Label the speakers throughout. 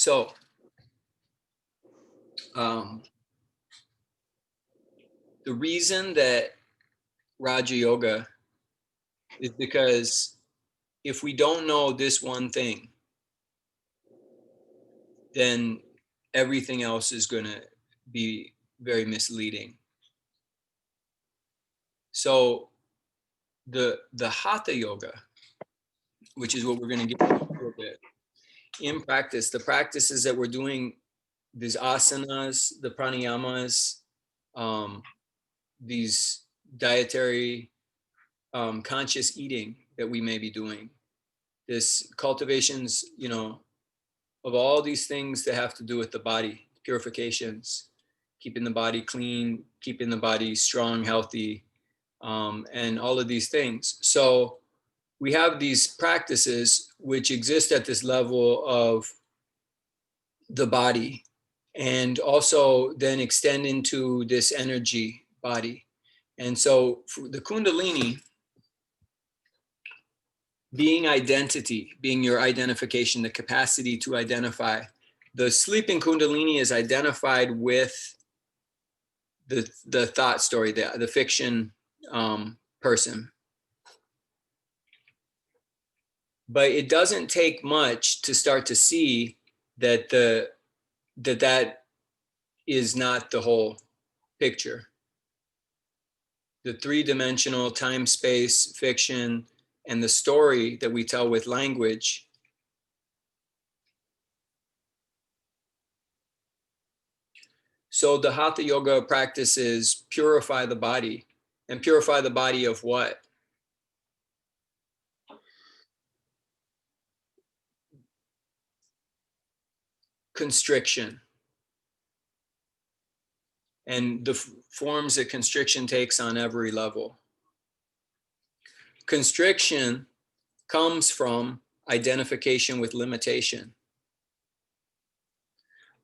Speaker 1: So, um, the reason that Raja Yoga is because if we don't know this one thing, then everything else is going to be very misleading. So the Hatha Yoga, which is what we're going to get into a little bit, in practice, the practices that we're doing, these asanas, the pranayamas, um, these dietary conscious eating that we may be doing, this cultivations, of all these things that have to do with the body, purifications, keeping the body clean, keeping the body strong, healthy, and all of these things. So we have these practices which exist at this level of the body and also then extend into this energy body. And so for the Kundalini, being identity, being your identification, the capacity to identify. The sleeping Kundalini is identified with the thought story, the fiction person. But it doesn't take much to start to see that that is not the whole picture. The three-dimensional time-space fiction and the story that we tell with language. So the Hatha Yoga practices purify the body. And purify the body of what? Constriction. And the forms that constriction takes on every level. Constriction comes from identification with limitation.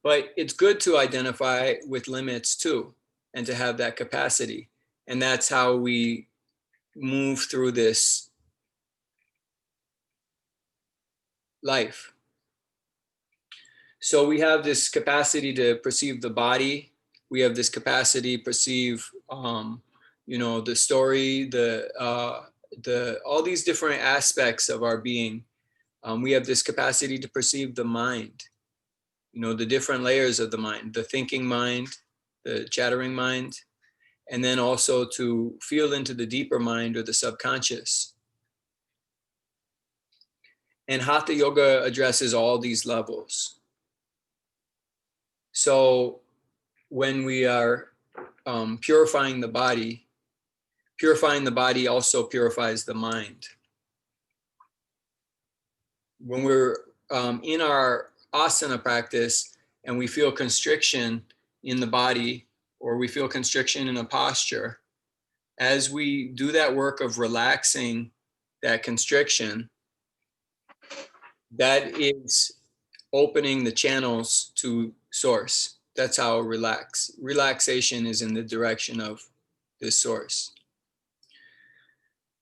Speaker 1: But it's good to identify with limits too, and to have that capacity. And that's how we move through this life. So we have this capacity to perceive the body. We have this capacity to perceive, the story, the all these different aspects of our being. We have this capacity to perceive the mind. The different layers of the mind, the thinking mind, the chattering mind, and then also to feel into the deeper mind or the subconscious. And Hatha Yoga addresses all these levels. So when we are purifying the body also purifies the mind. When we're in our asana practice and we feel constriction in the body or we feel constriction in a posture, as we do that work of relaxing that constriction, that is opening the channels to source. That's how relaxation is in the direction of this source.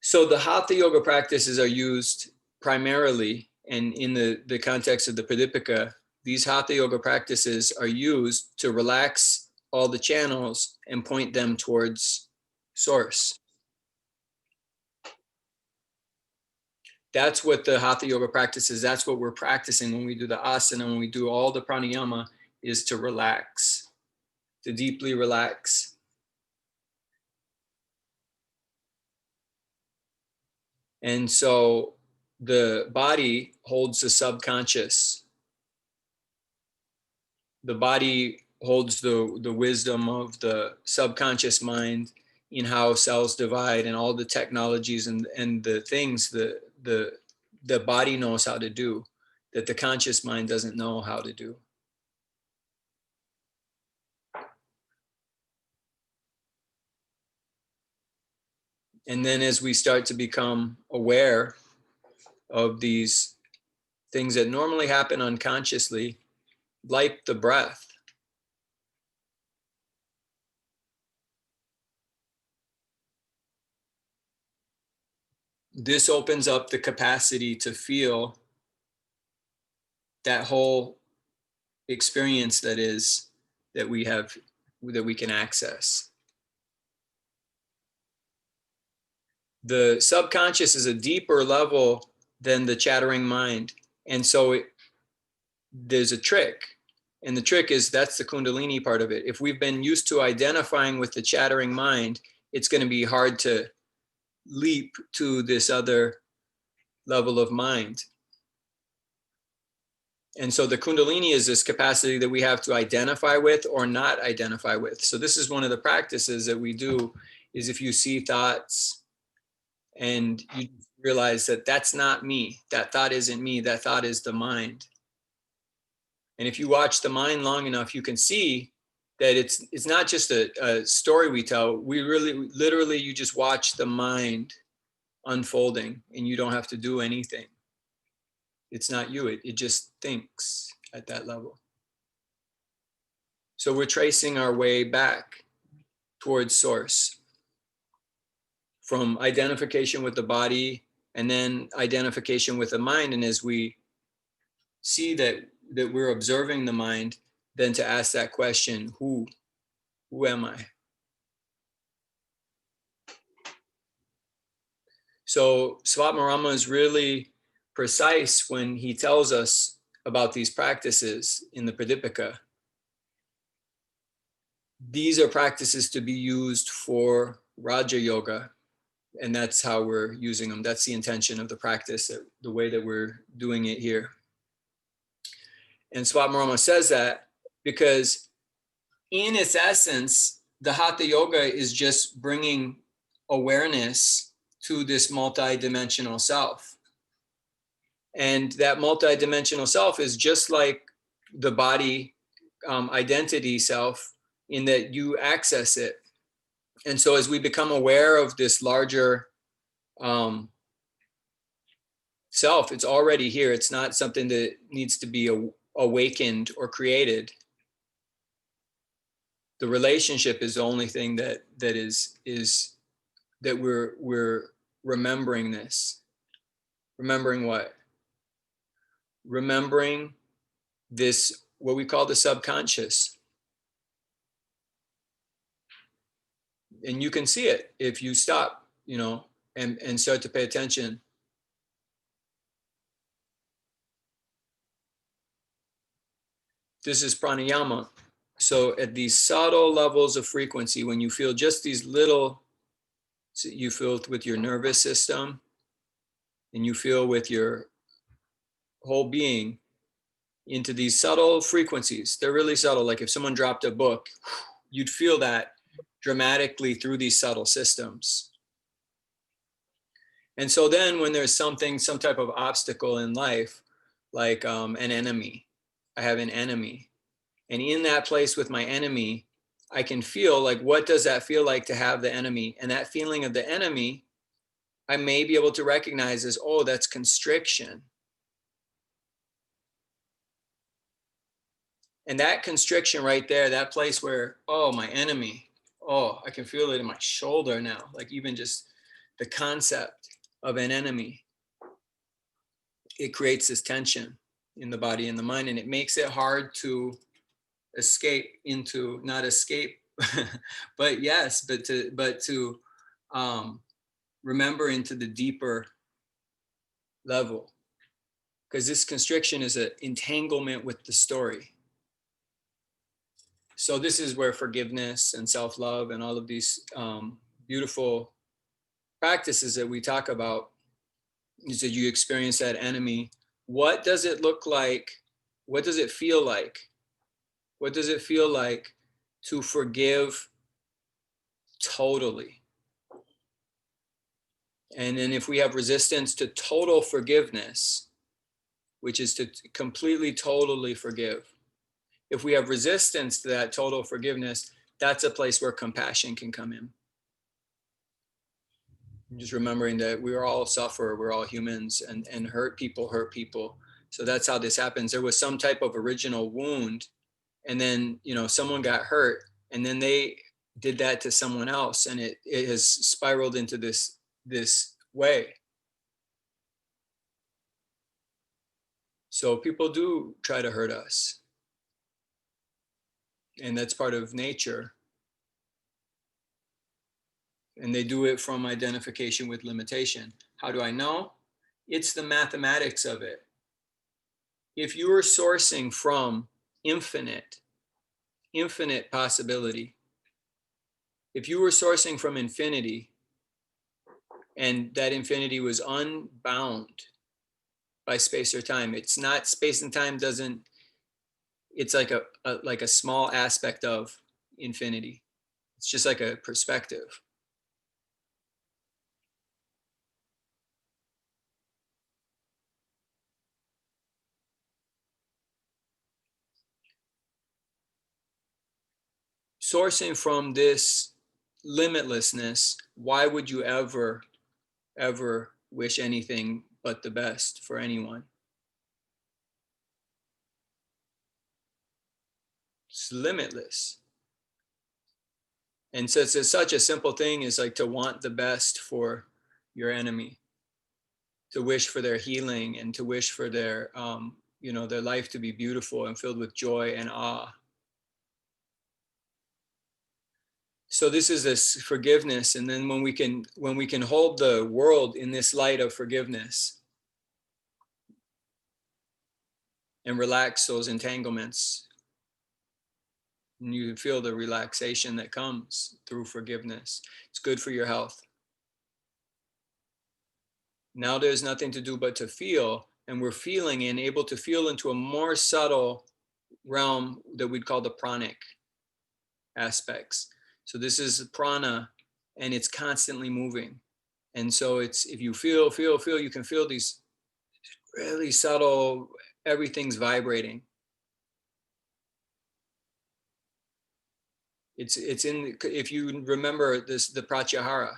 Speaker 1: So the Hatha Yoga practices are used primarily, and in the context of the Pradipika, these Hatha Yoga practices are used to relax all the channels and point them towards source. That's what the Hatha Yoga practice is. That's what we're practicing when we do the asana, when we do all the pranayama, is to relax, to deeply relax. And so the body holds the subconscious. The body holds the wisdom of the subconscious mind in how cells divide and all the technologies and the things the body knows how to do that the conscious mind doesn't know how to do. And then as we start to become aware of these things that normally happen unconsciously, like the breath, this opens up the capacity to feel that whole experience that we have, that we can access. The subconscious is a deeper level than the chattering mind. And so there's a trick. And the trick is that's the Kundalini part of it. If we've been used to identifying with the chattering mind, it's going to be hard to leap to this other level of mind. And so the Kundalini is this capacity that we have to identify with or not identify with. So this is one of the practices that we do, is if you see thoughts and you realize that that's not me, that thought isn't me, that thought is the mind. And if you watch the mind long enough, you can see that it's not just a story we tell. We really, literally, you just watch the mind unfolding and you don't have to do anything. It's not you, it just thinks at that level. So we're tracing our way back towards source, from identification with the body and then identification with the mind. And as we see that we're observing the mind, then to ask that question, who am I? So Svatmarama is really precise when he tells us about these practices in the Pradipika. These are practices to be used for Raja Yoga, and that's how we're using them. That's the intention of the practice, the way that we're doing it here. And Svatmarama says that because in its essence, the Hatha Yoga is just bringing awareness to this multidimensional self. And that multidimensional self is just like the body identity self, in that you access it. And so as we become aware of this larger self, it's already here. It's not something that needs to be awakened or created. The relationship is the only thing that is that we're remembering this. Remembering what? Remembering this, what we call the subconscious. And you can see it if you stop, and start to pay attention. This is pranayama. So at these subtle levels of frequency, when you feel just these little, you feel with your nervous system and you feel with your whole being into these subtle frequencies. They're really subtle. Like if someone dropped a book, you'd feel that dramatically through these subtle systems. And so then when there's some type of obstacle in life, like an enemy, I have an enemy. And in that place with my enemy, I can feel like, what does that feel like to have the enemy? And that feeling of the enemy, I may be able to recognize as, oh, that's constriction. And that constriction right there, that place where, oh, my enemy, oh, I can feel it in my shoulder now. Like even just the concept of an enemy, it creates this tension in the body and the mind, and it makes it hard to escape into, not escape, but yes, but to remember into the deeper level, because this constriction is an entanglement with the story. So this is where forgiveness and self-love and all of these beautiful practices that we talk about, is that you experience that enemy. What does it look like? What does it feel like? What does it feel like to forgive totally? And then if we have resistance to total forgiveness, which is to completely, totally forgive, if we have resistance to that total forgiveness, that's a place where compassion can come in. Just remembering that we all suffer, we're all humans, and hurt people. So that's how this happens. There was some type of original wound, and then someone got hurt, and then they did that to someone else, and it has spiraled into this way. So people do try to hurt us. And that's part of nature. And they do it from identification with limitation. How do I know? It's the mathematics of it. If you are sourcing from infinite possibility, if you were sourcing from infinity and that infinity was unbound by space or time, it's not space and time doesn't, it's like a small aspect of infinity. It's just like a perspective. Sourcing from this limitlessness, why would you ever wish anything but the best for anyone? It's limitless. And so it's such a simple thing is like to want the best for your enemy, to wish for their healing and to wish for their, their life to be beautiful and filled with joy and awe. So this is this forgiveness. And then when we can hold the world in this light of forgiveness and relax those entanglements, and you feel the relaxation that comes through forgiveness. It's good for your health. Now there's nothing to do but to feel, and we're feeling and able to feel into a more subtle realm that we'd call the pranic aspects. So this is prana, and it's constantly moving. And so it's, if you feel, you can feel these really subtle, everything's vibrating. It's in, if you remember this, the pratyahara,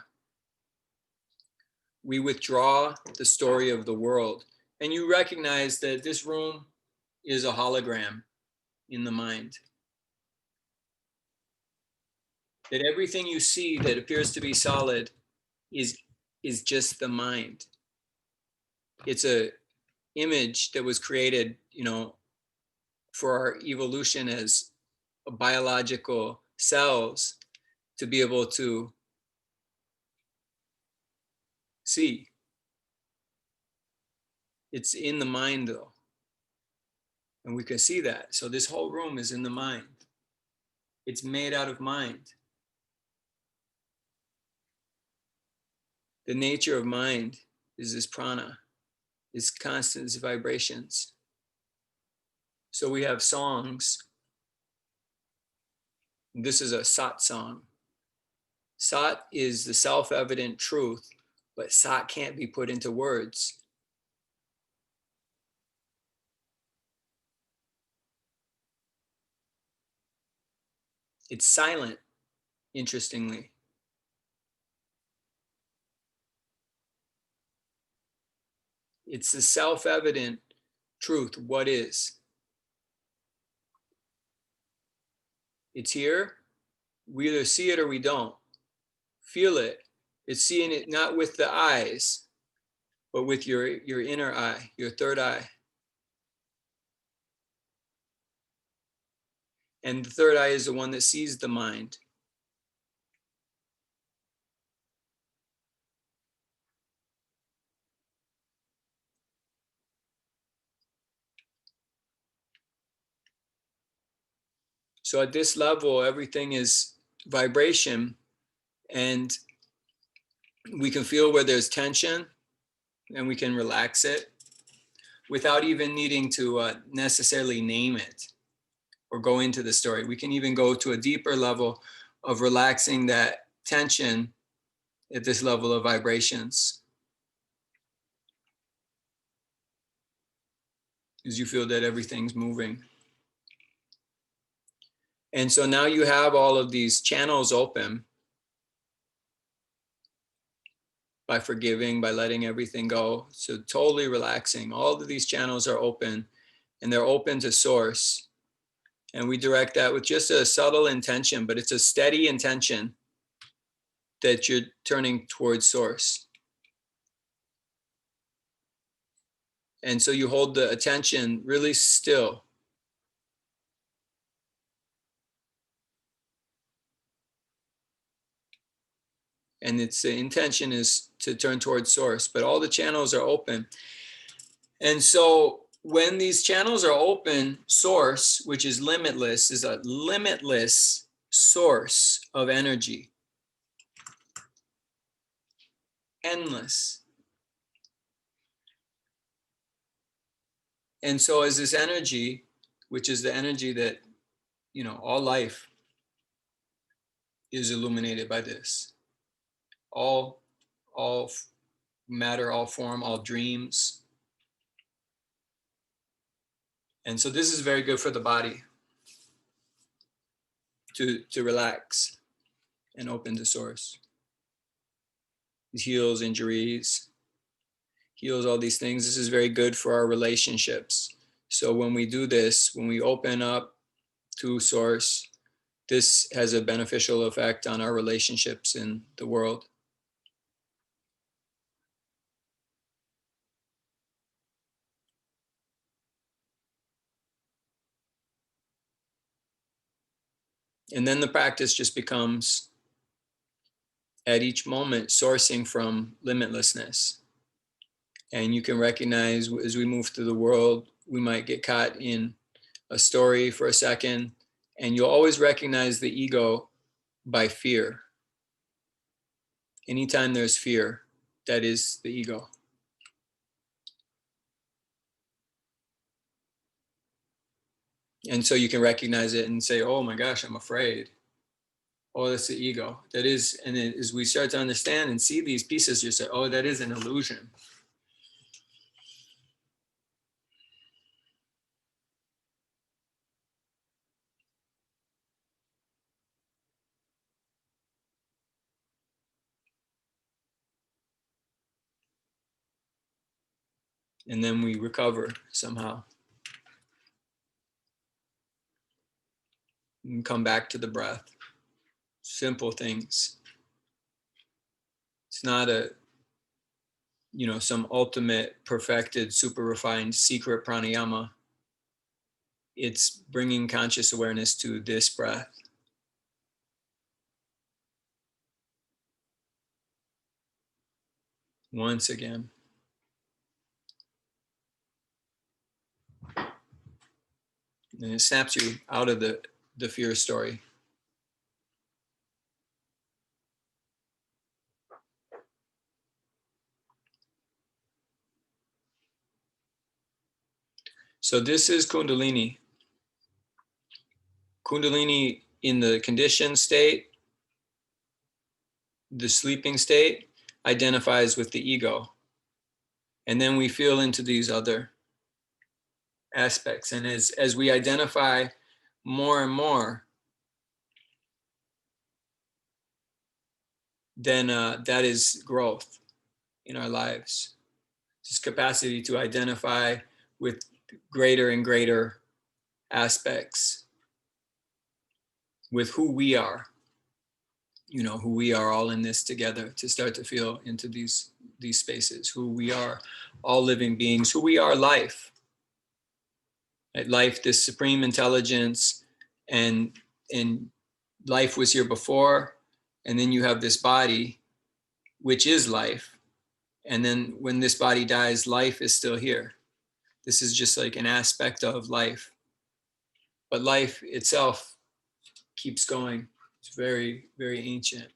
Speaker 1: we withdraw the story of the world. And you recognize that this room is a hologram in the mind. That everything you see that appears to be solid is just the mind. It's a image that was created, for our evolution as biological cells to be able to see. It's in the mind though. And we can see that. So this whole room is in the mind. It's made out of mind. The nature of mind is this prana, is constant vibrations. So we have songs. This is a sat song. Sat is the self-evident truth, but sat can't be put into words. It's silent, interestingly. It's the self-evident truth, what is. It's here. We either see it or we don't. Feel it. It's seeing it not with the eyes, but with your inner eye, your third eye. And the third eye is the one that sees the mind. So at this level, everything is vibration, and we can feel where there's tension and we can relax it without even needing to necessarily name it or go into the story. We can even go to a deeper level of relaxing that tension at this level of vibrations, as you feel that everything's moving. And so now you have all of these channels open by forgiving, by letting everything go. So totally relaxing. All of these channels are open, and they're open to source. And we direct that with just a subtle intention, but it's a steady intention that you're turning towards source. And so you hold the attention really still. and its intention is to turn towards source, but all the channels are open. And so when these channels are open, source, which is limitless, is a limitless source of energy. Endless. And so as this energy, which is the energy that, all life is illuminated by this. All matter, all form, all dreams. And so this is very good for the body to relax and open to source. It heals injuries, heals all these things. This is very good for our relationships. So when we do this, when we open up to source, this has a beneficial effect on our relationships in the world. And then the practice just becomes, at each moment, sourcing from limitlessness. And you can recognize as we move through the world, we might get caught in a story for a second, and you'll always recognize the ego by fear. Anytime there's fear, that is the ego. And so you can recognize it and say, oh my gosh, I'm afraid. Oh, that's the ego. That is, and then as we start to understand and see these pieces, you say, oh, that is an illusion. And then we recover somehow and come back to the breath. Simple things. It's not some ultimate perfected, super refined secret pranayama. It's bringing conscious awareness to this breath. Once again. And it snaps you out of the fear story. So this is Kundalini. Kundalini in the conditioned state, the sleeping state, identifies with the ego. And then we feel into these other aspects. And as we identify more and more, then that is growth in our lives. This capacity to identify with greater and greater aspects with who we are, who we are all in this together, to start to feel into these spaces, who we are, all living beings, who we are, life. Right? Life, this supreme intelligence, and life was here before, and then you have this body, which is life. And then when this body dies, life is still here. This is just like an aspect of life. But life itself keeps going. It's very, very ancient.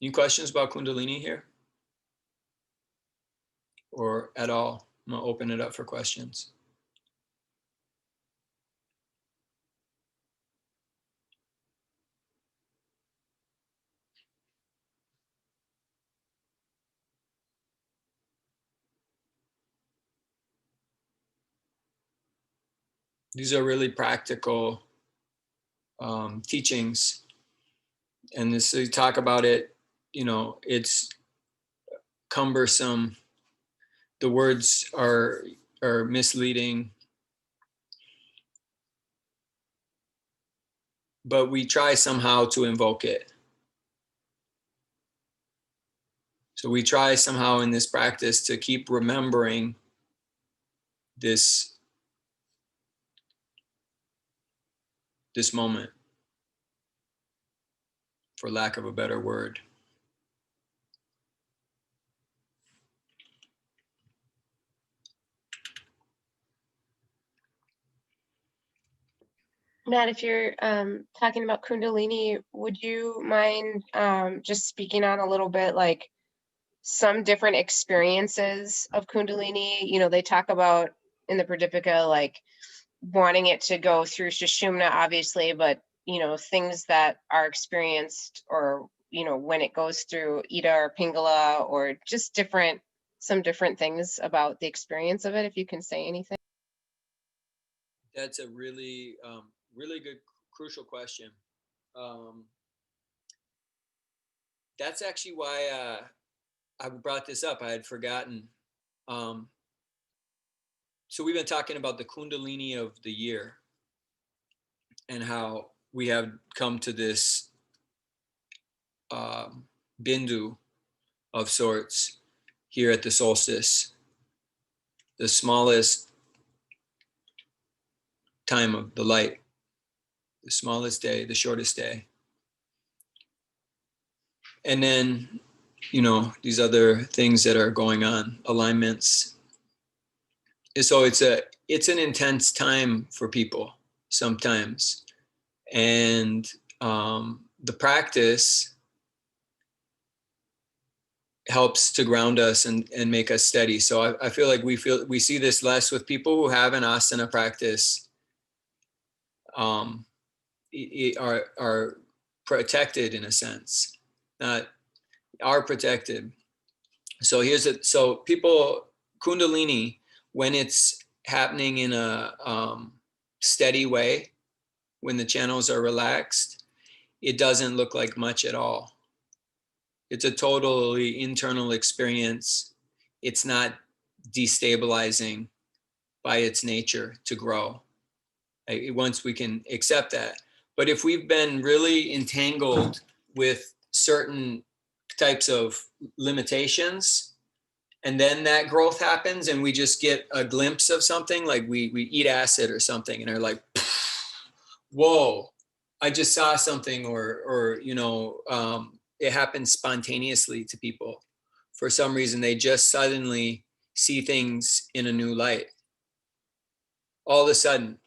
Speaker 1: Any questions about Kundalini here? Or at all? I'm going to open it up for questions. These are really practical teachings. And this, you talk about it, it's cumbersome. The words are misleading. But we try somehow to invoke it. So we try somehow in this practice to keep remembering this this moment, for lack of a better word.
Speaker 2: Matt, if you're talking about Kundalini, would you mind just speaking on a little bit, like some different experiences of Kundalini? You know, they talk about in the Pradipika, like wanting it to go through Sushumna, obviously, but, you know, things that are experienced, or, you know, when it goes through Ida or Pingala, or just some different things about the experience of it, if you can say anything.
Speaker 1: That's a really, really good, crucial question. That's actually why I brought this up. I had forgotten. So we've been talking about the Kundalini of the year and how we have come to this bindu of sorts here at the solstice, the smallest time of the light, the smallest day, the shortest day. And then, you know, these other things that are going on, alignments. So it's an intense time for people sometimes. And the practice helps to ground us and make us steady. So I feel like we see this less with people who have an asana practice, are protected in a sense, not are protected. So so people, Kundalini, when it's happening in a steady way, when the channels are relaxed, it doesn't look like much at all. It's a totally internal experience. It's not destabilizing by its nature to grow. Once we can accept that. But if we've been really entangled with certain types of limitations, and then that growth happens and we just get a glimpse of something, like we eat acid or something and are like, whoa, I just saw something, or you know, it happens spontaneously to people. For some reason, they just suddenly see things in a new light. All of a sudden.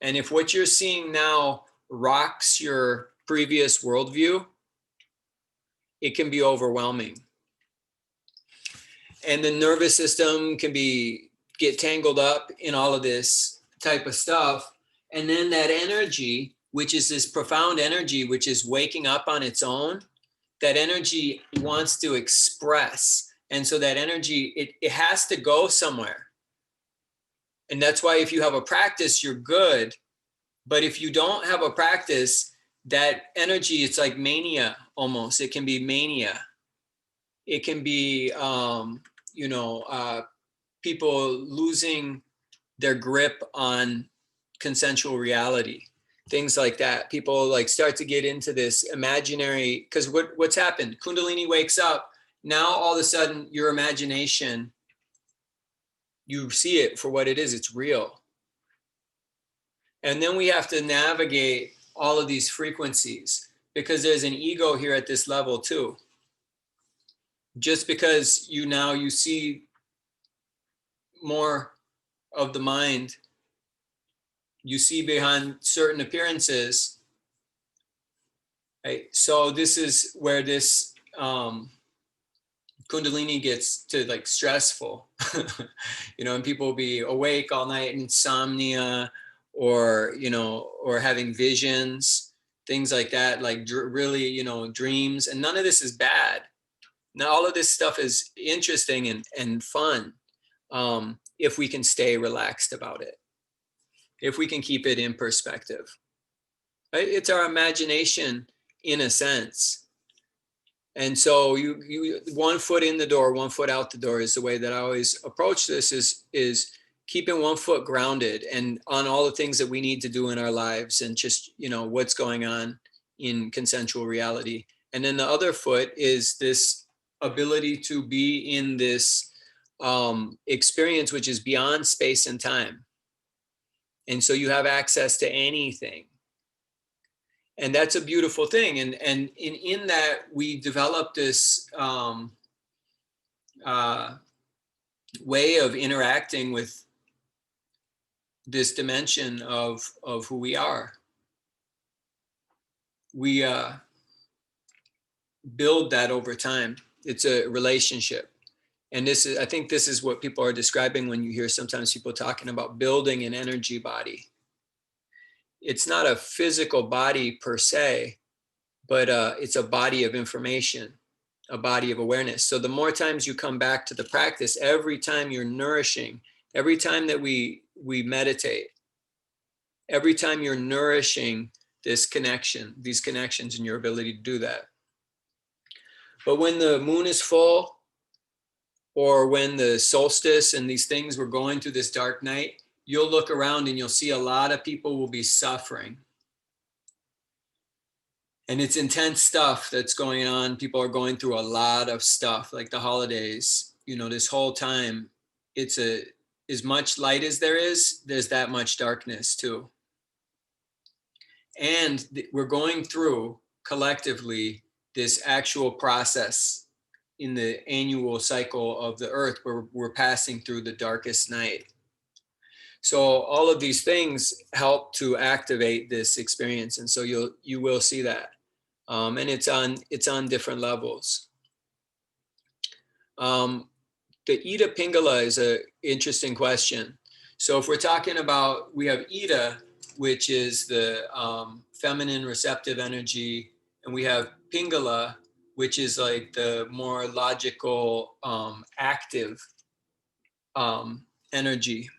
Speaker 1: And if what you're seeing now rocks your previous worldview, it can be overwhelming. And the nervous system can get tangled up in all of this type of stuff. And then that energy, which is this profound energy, which is waking up on its own, that energy wants to express. And so that energy, it has to go somewhere. And that's why if you have a practice, you're good. But if you don't have a practice, that energy, it's like mania almost. It can be mania. It can be, people losing their grip on consensual reality, things like that. People like start to get into this imaginary, because what's happened? Kundalini wakes up. Now all of a sudden, your imagination, you see it for what it is. It's real. And then we have to navigate all of these frequencies because there's an ego here at this level too. Just because you see more of the mind, you see behind certain appearances. Right? So this is where this Kundalini gets to like stressful, and people will be awake all night, insomnia, or or having visions, things like that, like really, dreams. And none of this is bad. Now, all of this stuff is interesting and fun, if we can stay relaxed about it, if we can keep it in perspective. Right? It's our imagination in a sense. And so you 1 foot in the door, 1 foot out the door is the way that I always approach this, is keeping 1 foot grounded and on all the things that we need to do in our lives, and just, what's going on in consensual reality. And then the other foot is this ability to be in this experience, which is beyond space and time. And so you have access to anything. And that's a beautiful thing. And in that, we develop this uh, way of interacting with this dimension of who we are. We build that over time. It's a relationship. And this is, I think this is what people are describing when you hear sometimes people talking about building an energy body. It's not a physical body per se, but it's a body of information, a body of awareness. So the more times you come back to the practice, every time you're nourishing, every time that we meditate, every time you're nourishing this connection, these connections, and your ability to do that. But when the moon is full, or when the solstice and these things were going through this dark night, you'll look around and you'll see a lot of people will be suffering. And it's intense stuff that's going on. People are going through a lot of stuff, like the holidays, this whole time. It's as much light as there's that much darkness too. And we're going through collectively this actual process in the annual cycle of the earth where we're passing through the darkest night. So all of these things help to activate this experience. And so you will see that. And it's on different levels. The Ida Pingala is an interesting question. So if we're talking about, we have Ida, which is the feminine receptive energy, and we have Pingala, which is like the more logical, active energy.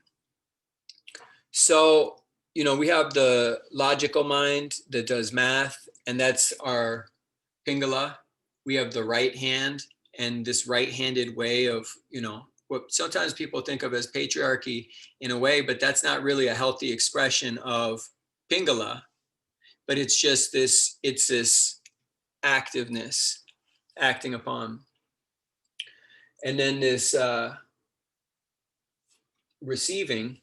Speaker 1: So, we have the logical mind that does math, and that's our Pingala. We have the right hand and this right-handed way of, what sometimes people think of as patriarchy in a way, but that's not really a healthy expression of Pingala, but it's just this activeness acting upon. And then this receiving,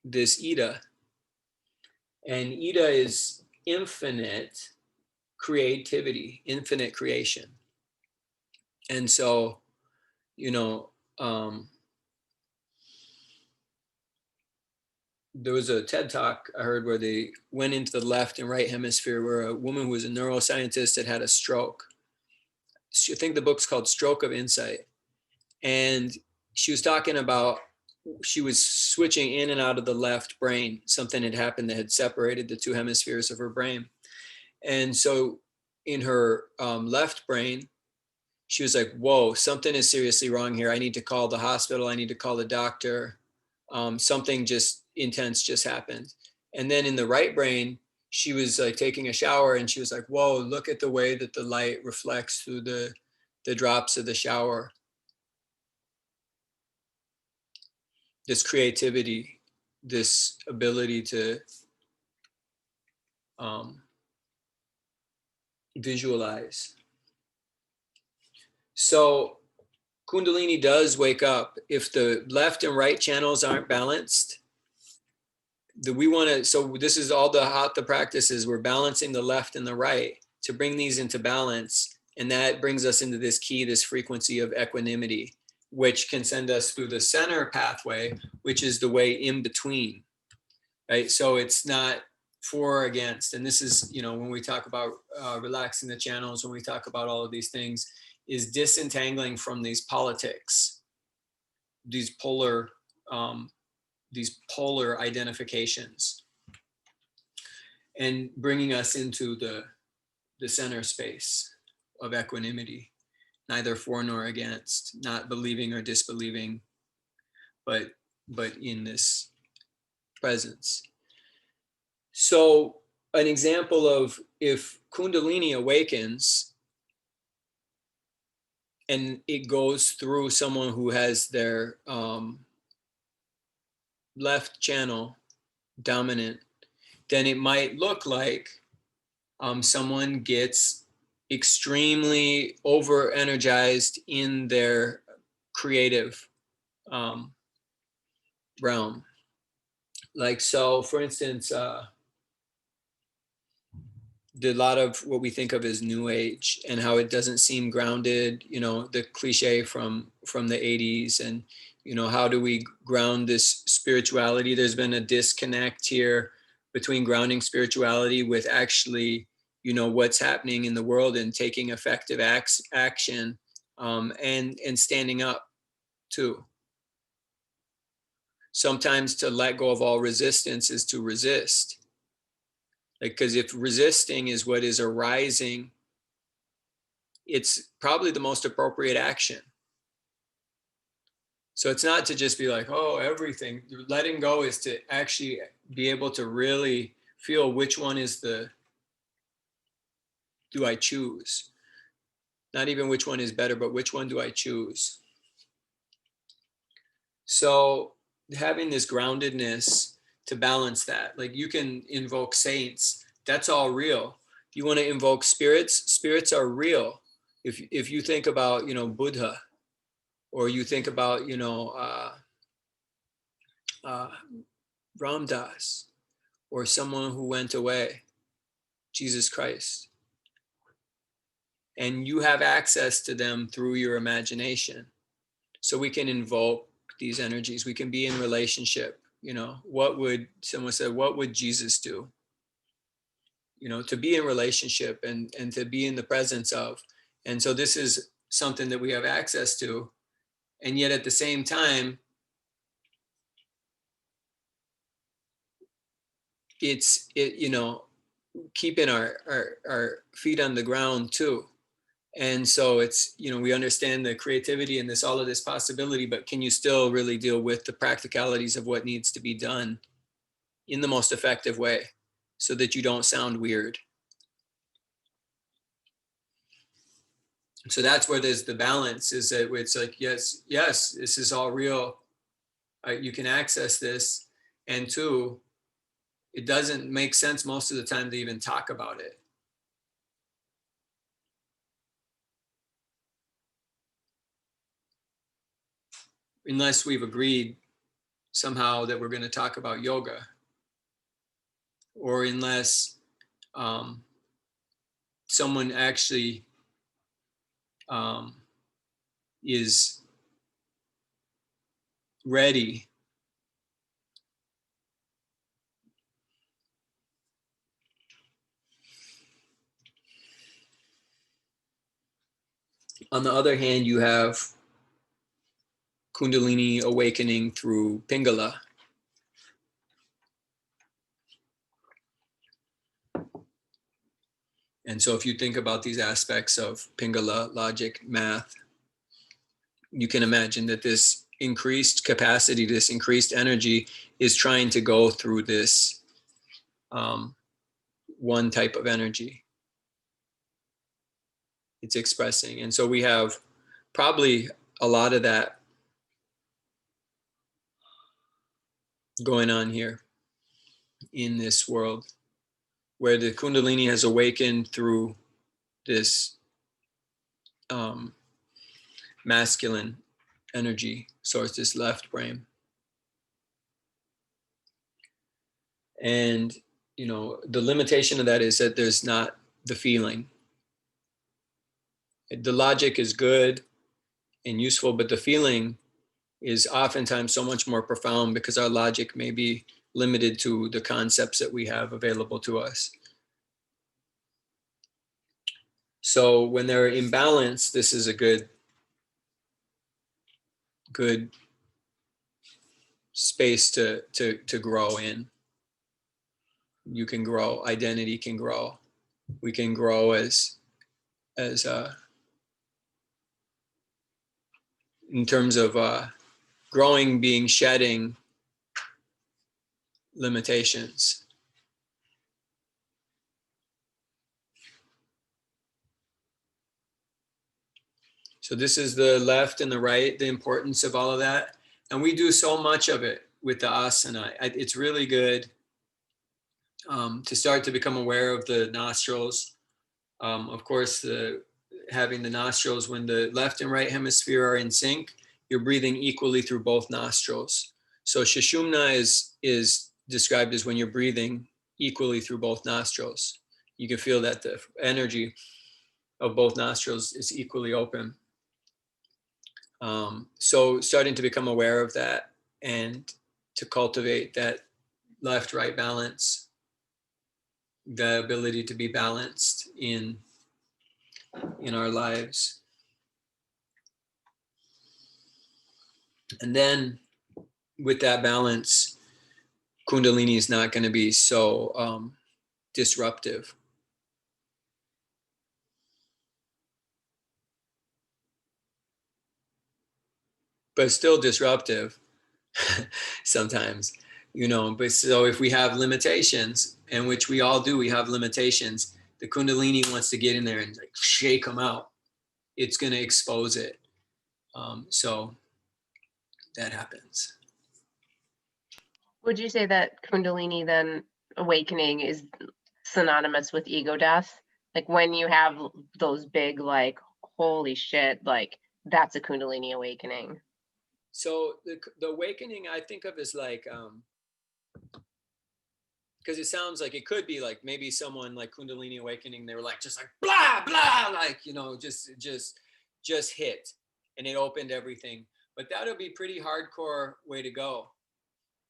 Speaker 1: this Ida. And Ida is infinite creativity, infinite creation. And so, there was a TED talk I heard where they went into the left and right hemisphere where a woman who was a neuroscientist had a stroke. I think the book's called Stroke of Insight. And she was talking about, she was switching in and out of the left brain. Something had happened that had separated the two hemispheres of her brain. And so in her left brain, she was like, whoa, something is seriously wrong here. I need to call the hospital. I need to call the doctor. Something just intense just happened. And then in the right brain, she was like taking a shower and she was like, whoa, look at the way that the light reflects through the drops of the shower. This creativity, this ability to visualize. So Kundalini does wake up. If the left and right channels aren't balanced, so this is all the practices. We're balancing the left and the right to bring these into balance. And that brings us into this key, this frequency of equanimity, which can send us through the center pathway, which is the way in between, right? So it's not for or against. And this is, when we talk about relaxing the channels, when we talk about all of these things, is disentangling from these politics, these polar identifications, and bringing us into the center space of equanimity, neither for nor against, not believing or disbelieving, but in this presence. So an example of if Kundalini awakens and it goes through someone who has their left channel dominant, then it might look like someone gets extremely over energized in their creative realm. Like, so for instance, the lot of what we think of as new age and how it doesn't seem grounded, you know, the cliche from the 80s. And you know, how do we ground this spirituality? There's been a disconnect here between grounding spirituality with actually, you know, what's happening in the world and taking effective action, and standing up too. Sometimes to let go of all resistance is to resist. Like, because if resisting is what is arising, it's probably the most appropriate action. So it's not to just be like, oh, everything. Letting go is to actually be able to really feel which one is the, do I choose? Not even which one is better, but which one do I choose? So having this groundedness to balance that, like you can invoke saints, that's all real. If you want to invoke spirits, spirits are real. If you think about, you know, Buddha, or you think about, you know, uh, Ram Dass, or someone who went away, Jesus Christ, and you have access to them through your imagination. So we can invoke these energies. We can be in relationship. You know, what would someone say? What would Jesus do? You know, to be in relationship and to be in the presence of. And so this is something that we have access to, and yet at the same time, you know, keeping our feet on the ground too. And so it's, you know, we understand the creativity and this, all of this possibility, but can you still really deal with the practicalities of what needs to be done in the most effective way so that you don't sound weird? So that's where there's the balance, is that it's like, yes, this is all real. You can access this. And two, it doesn't make sense most of the time to even talk about it. Unless we've agreed somehow that we're going to talk about yoga, or unless um, someone actually um, is ready. On the other hand, you have Kundalini awakening through Pingala. And so if you think about these aspects of Pingala, logic, math, you can imagine that this increased capacity, this increased energy is trying to go through this one type of energy. It's expressing. And so we have probably a lot of that going on here in this world, where the Kundalini has awakened through this masculine energy source, this left brain. And, you know, the limitation of that is that there's not the feeling. The logic is good and useful, but the feeling is oftentimes so much more profound because our logic may be limited to the concepts that we have available to us. So when they're in balance, this is a good space to grow in. You can grow, identity can grow. We can grow as in terms of growing, being shedding limitations. So this is the left and the right, the importance of all of that. And we do so much of it with the asana. It's really good to start to become aware of the nostrils. Of course, having the nostrils, when the left and right hemisphere are in sync, you're breathing equally through both nostrils. So Sushumna is described as when you're breathing equally through both nostrils. You can feel that the energy of both nostrils is equally open. So starting to become aware of that and to cultivate that left right balance, the ability to be balanced in our lives. And then with that balance, Kundalini is not going to be so disruptive. But still disruptive sometimes, But so if we have limitations, and which we all do, we have limitations, the Kundalini wants to get in there and like shake them out. It's going to expose it. So that happens.
Speaker 2: Would you say that Kundalini then awakening is synonymous with ego death? Like when you have those big, like, holy shit, like that's a Kundalini awakening.
Speaker 1: So the awakening I think of as like, because it sounds like it could be like maybe someone like Kundalini awakening, they were like just like blah blah, like just hit, and it opened everything. But that'll be pretty hardcore way to go.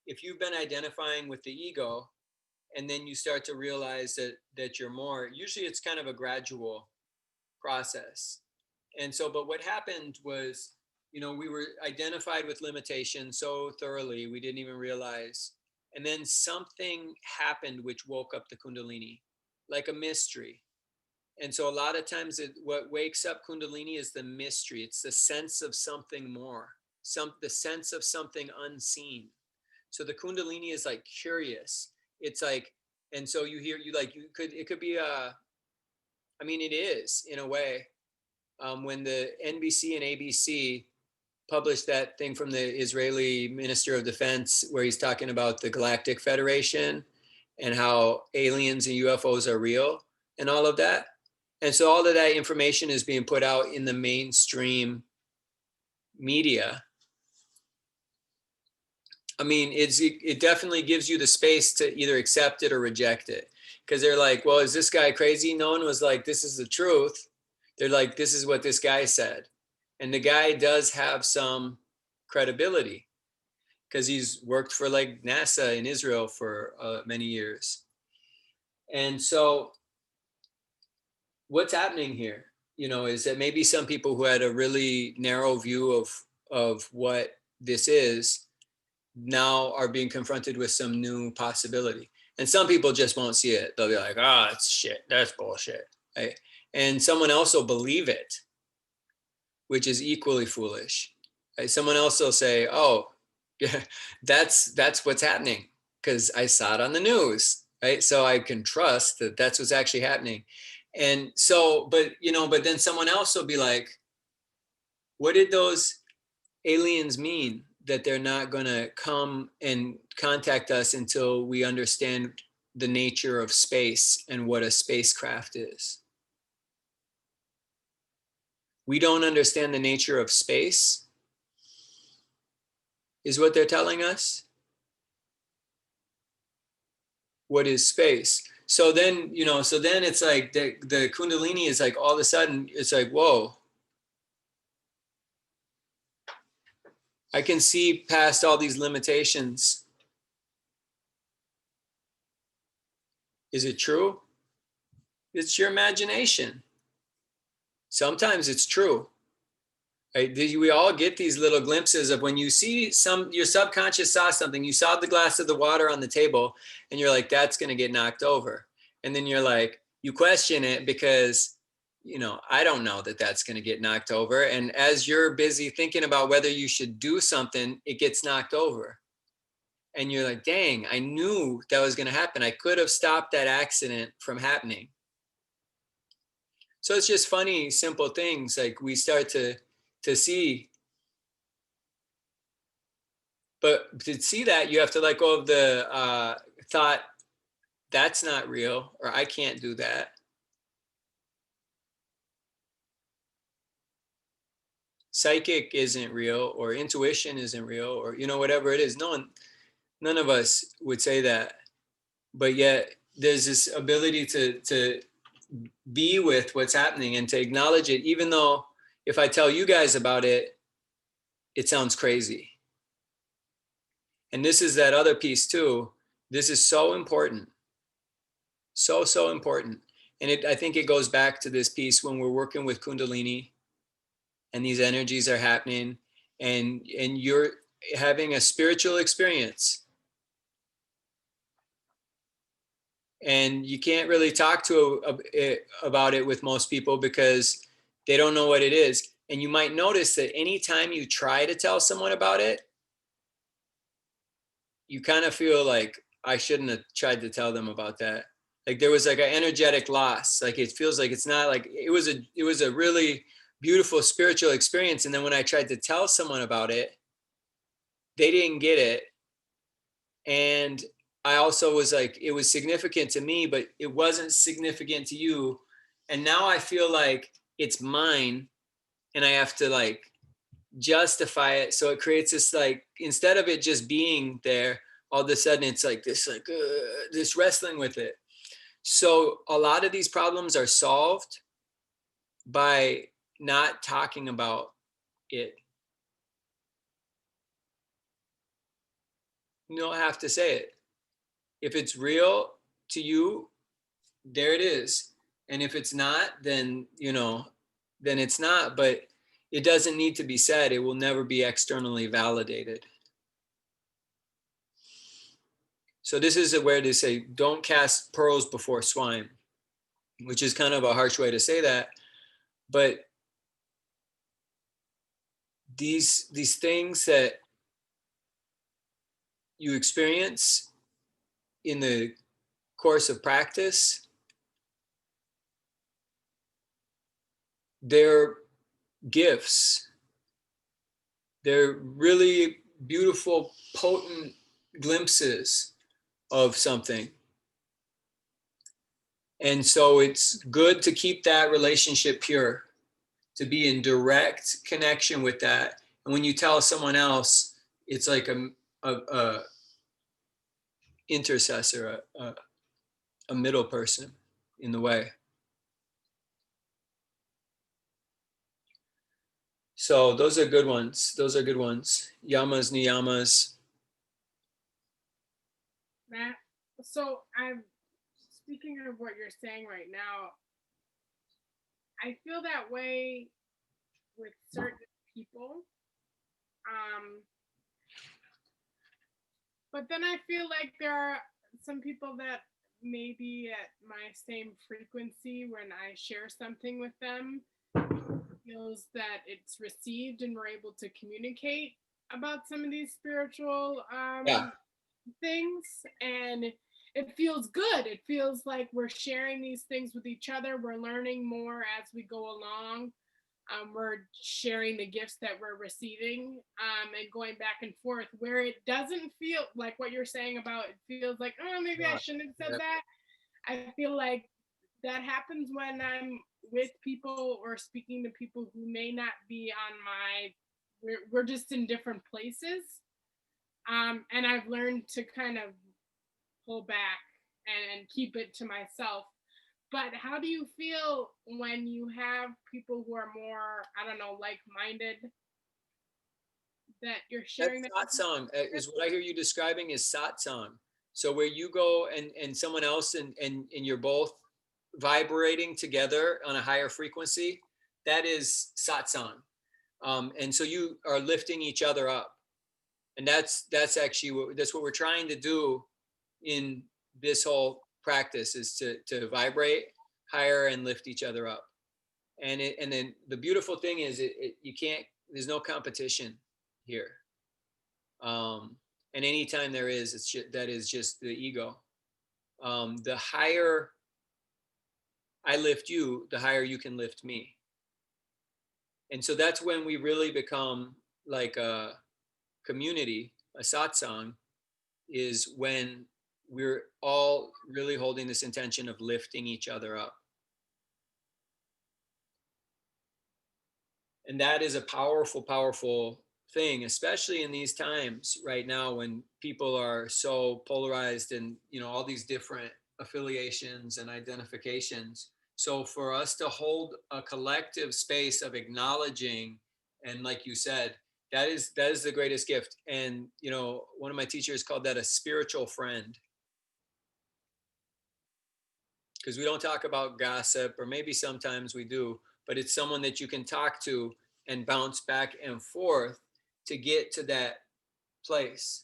Speaker 1: If you've been identifying with the ego, and then you start to realize that you're more. Usually, it's kind of a gradual process. And so, but what happened was, we were identified with limitations so thoroughly we didn't even realize. And then something happened which woke up the Kundalini, like a mystery. And so, a lot of times, what wakes up Kundalini is the mystery. It's the sense of something more, the sense of something unseen. So the Kundalini is like curious. It's like, and so it could be it is in a way. When the NBC and ABC published that thing from the Israeli Minister of Defense, where he's talking about the Galactic Federation and how aliens and UFOs are real and all of that. And so all of that information is being put out in the mainstream media. It definitely gives you the space to either accept it or reject it. Because they're like, well, is this guy crazy? No one was like, this is the truth. They're like, this is what this guy said. And the guy does have some credibility because he's worked for like NASA in Israel for many years. And so what's happening here, is that maybe some people who had a really narrow view of what this is now are being confronted with some new possibility. And some people just won't see it. They'll be like, oh, it's shit. That's bullshit. Right? And someone else will believe it, which is equally foolish. Right? Someone else will say, oh, yeah, that's what's happening because I saw it on the news. Right. So I can trust that that's what's actually happening. And so, but then someone else will be like, what did those aliens mean that they're not going to come and contact us until we understand the nature of space and what a spacecraft is? We don't understand the nature of space, is what they're telling us. What is space? So then, it's like the Kundalini is like all of a sudden, it's like, whoa, I can see past all these limitations. Is it true? It's your imagination. Sometimes it's true. Right? We all get these little glimpses of when you see your subconscious saw something, you saw the glass of the water on the table and you're like, that's going to get knocked over. And then you're like, you question it because, I don't know that that's going to get knocked over. And as you're busy thinking about whether you should do something, it gets knocked over. And you're like, dang, I knew that was going to happen. I could have stopped that accident from happening. So it's just funny, simple things like we start to see. But to see that, you have to let go of the thought, that's not real, or I can't do that. Psychic isn't real, or intuition isn't real, or whatever it is. None of us would say that. But yet there's this ability to be with what's happening and to acknowledge it, even though if I tell you guys about it, it sounds crazy. And this is that other piece too. This is so important. So important. And I think it goes back to this piece when we're working with Kundalini and these energies are happening and you're having a spiritual experience and you can't really talk about it with most people because they don't know what it is. And you might notice that anytime you try to tell someone about it, you kind of feel like I shouldn't have tried to tell them about that. Like there was like an energetic loss. Like it feels like it's not like it was a really beautiful spiritual experience. And then when I tried to tell someone about it, they didn't get it. And I also was like, it was significant to me, but it wasn't significant to you. And now I feel like it's mine and I have to like justify it. So it creates this like, instead of it just being there, all of a sudden it's like this wrestling with it. So a lot of these problems are solved by not talking about it. You don't have to say it. If it's real to you, there it is. And if it's not, then, then it's not. But it doesn't need to be said. It will never be externally validated. So this is where they say, don't cast pearls before swine, which is kind of a harsh way to say that. But these things that you experience in the course of practice, they're gifts. They're really beautiful, potent glimpses of something. And so it's good to keep that relationship pure, to be in direct connection with that. And when you tell someone else, it's like a intercessor, a middle person in the way. So those are good ones. Those are good ones. Yamas, niyamas.
Speaker 3: Matt, so I'm speaking of what you're saying right now. I feel that way with certain people. But then I feel like there are some people that may be at my same frequency when I share something with them, feels that it's received and we're able to communicate about some of these spiritual
Speaker 1: Yeah.
Speaker 3: things, and it feels good. It feels like we're sharing these things with each other. We're learning more as we go along. We're sharing the gifts that we're receiving, and going back and forth, where it doesn't feel like what you're saying about it feels like, oh, maybe I shouldn't have said that. I feel like that happens when I'm with people or speaking to people who may not be on my, we're just in different places. And I've learned to kind of pull back and keep it to myself. But how do you feel when you have people who are more, I don't know, like-minded, that you're sharing that?
Speaker 1: Satsang is what I hear you describing is satsang. So where you go and someone else and you're both vibrating together on a higher frequency, that is satsang. And so you are lifting each other up. And that's actually that's what we're trying to do in this whole practice is to vibrate higher and lift each other up. And then the beautiful thing is you can't, there's no competition here. And anytime there is, that is just the ego. The higher I lift you, the higher you can lift me. And so that's when we really become like a community, a satsang, is when we're all really holding this intention of lifting each other up. And that is a powerful, powerful thing, especially in these times right now when people are so polarized and all these different affiliations and identifications. So for us to hold a collective space of acknowledging, and like you said, that is the greatest gift. And you know, one of my teachers called that a spiritual friend, because we don't talk about gossip, or maybe sometimes we do, but it's someone that you can talk to and bounce back and forth to get to that place.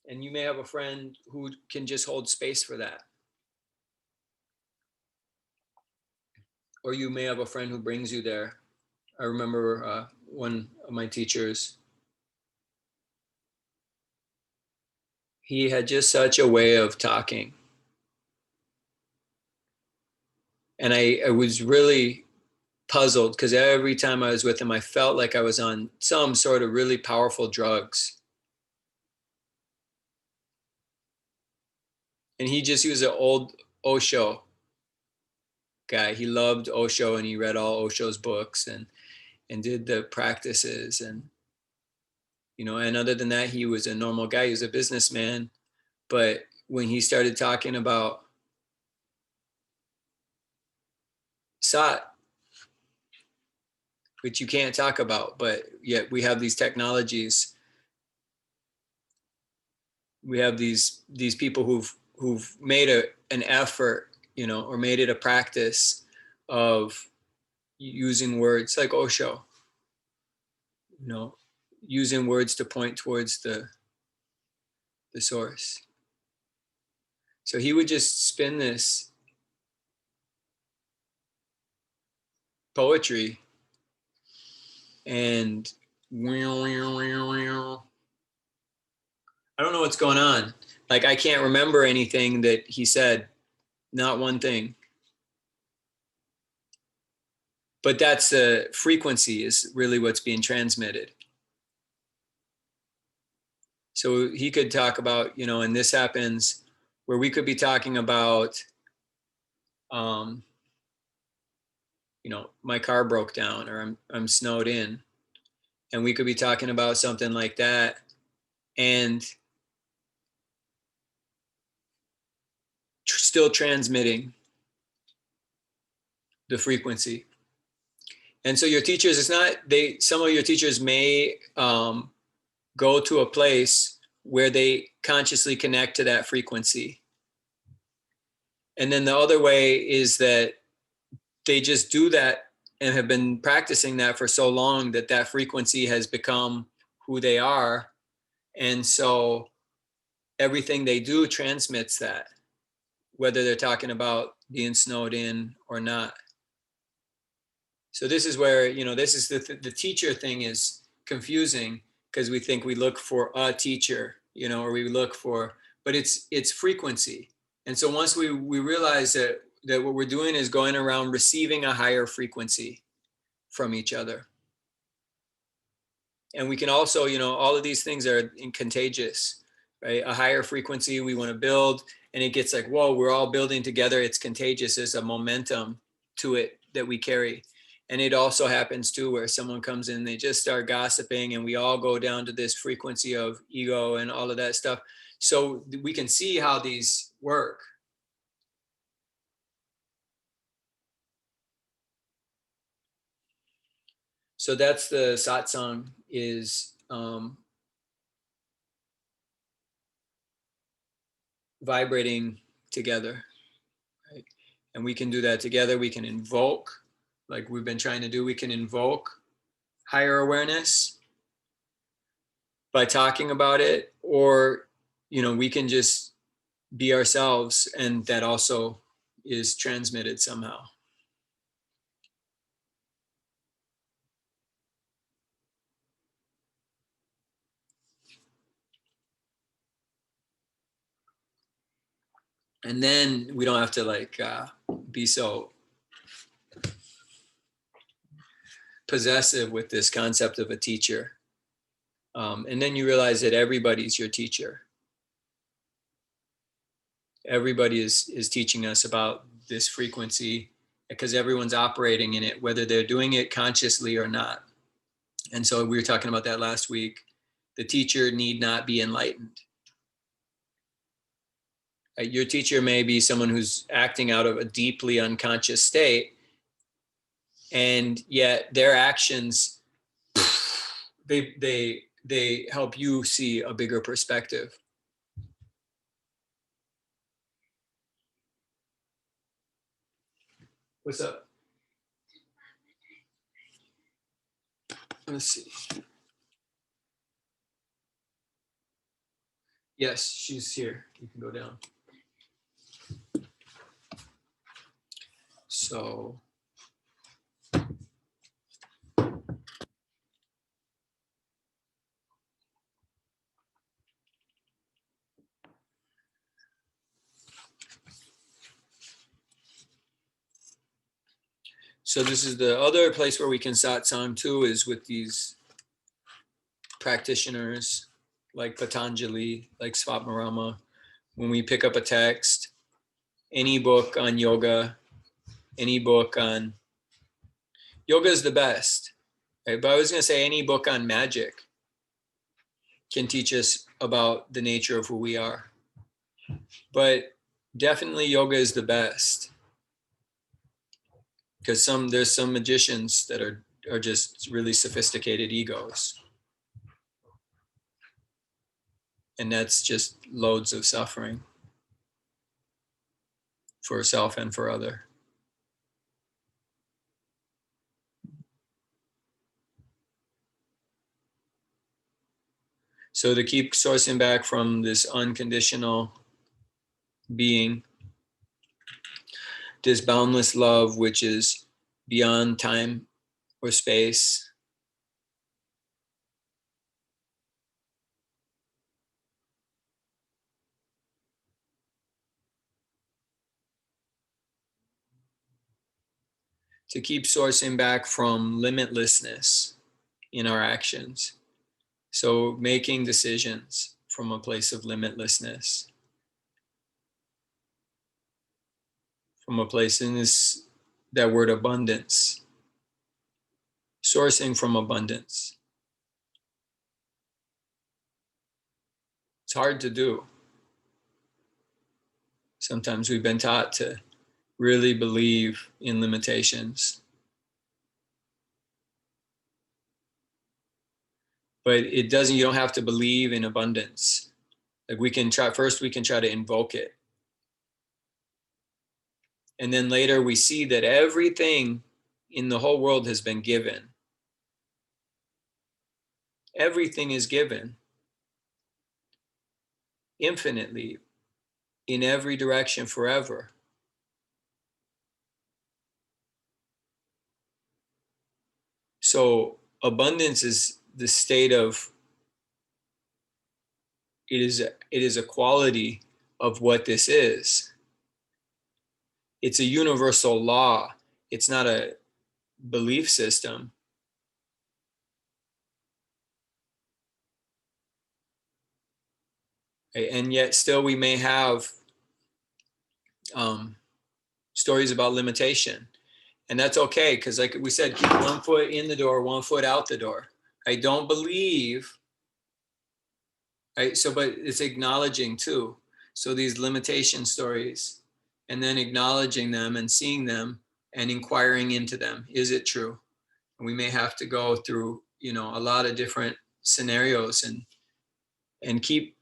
Speaker 1: And you may have a friend who can just hold space for that. Or you may have a friend who brings you there. I remember one of my teachers, he had just such a way of talking. And I was really puzzled because every time I was with him, I felt like I was on some sort of really powerful drugs. And he was an old Osho guy. He loved Osho and he read all Osho's books and did the practices. And, you know, and other than that, he was a normal guy. He was a businessman. But when he started talking about Sat, which you can't talk about, but yet we have these technologies. We have these people who've made an effort, you know, or made it a practice of using words like Osho, you know, using words to point towards the source. So he would just spin this poetry and I don't know what's going on. Like I can't remember anything that he said, not one thing. But that's the frequency is really what's being transmitted. So he could talk about, you know, and this happens where we could be talking about, you know, my car broke down or I'm snowed in, and we could be talking about something like that, and still transmitting the frequency. And so your teachers, it's not some of your teachers may go to a place where they consciously connect to that frequency. And then the other way is that they just do that and have been practicing that for so long that that frequency has become who they are. And so everything they do transmits that, whether they're talking about being snowed in or not. So this is where, you know, this is the teacher thing is confusing because we think we look for a teacher, you know, or we look for, but it's frequency. And so once we realize that what we're doing is going around receiving a higher frequency from each other. And we can also, you know, all of these things are contagious, right? A higher frequency we want to build, and it gets like, whoa, we're all building together. It's contagious. There's a momentum to it that we carry. And it also happens too, where someone comes in, they just start gossiping, and we all go down to this frequency of ego and all of that stuff. So we can see how these work. So that's the satsang is vibrating together, right? And we can do that together. We can invoke, like we've been trying to do, we can invoke higher awareness by talking about it, or, you know, we can just be ourselves, and that also is transmitted somehow. And then we don't have to like be so possessive with this concept of a teacher. And then you realize that everybody's your teacher. Everybody is teaching us about this frequency because everyone's operating in it, whether they're doing it consciously or not. And so we were talking about that last week, The teacher need not be enlightened. Your teacher may be someone who's acting out of a deeply unconscious state, and yet their actions, they help you see a bigger perspective. What's up? Let's see. Yes, she's here. You can go down. So this is the other place where we can satsang too, is with these practitioners like Patanjali, like Swapmarama. When we pick up a text, any book on yoga, any book on yoga is the best. Right? But I was going to say any book on magic can teach us about the nature of who we are. But definitely yoga is the best, because there's some magicians that are just really sophisticated egos. And that's just loads of suffering for self and for other. So to keep sourcing back from this unconditional being, this boundless love, which is beyond time or space, to keep sourcing back from limitlessness in our actions. So making decisions from a place of limitlessness, from a place in that word abundance, sourcing from abundance. It's hard to do. Sometimes we've been taught to really believe in limitations. But it doesn't, you don't have to believe in abundance. Like we can try to invoke it. And then later we see that everything in the whole world has been given. Everything is given infinitely in every direction forever. So abundance is the state of, it is a quality of what this is. It's a universal law. It's not a belief system. Right? And yet still we may have stories about limitation. And that's okay, because like we said, keep one foot in the door, one foot out the door. I don't believe, right? So, but it's acknowledging too. So these limitation stories, and then acknowledging them and seeing them and inquiring into them. Is it true? And we may have to go through, a lot of different scenarios and keep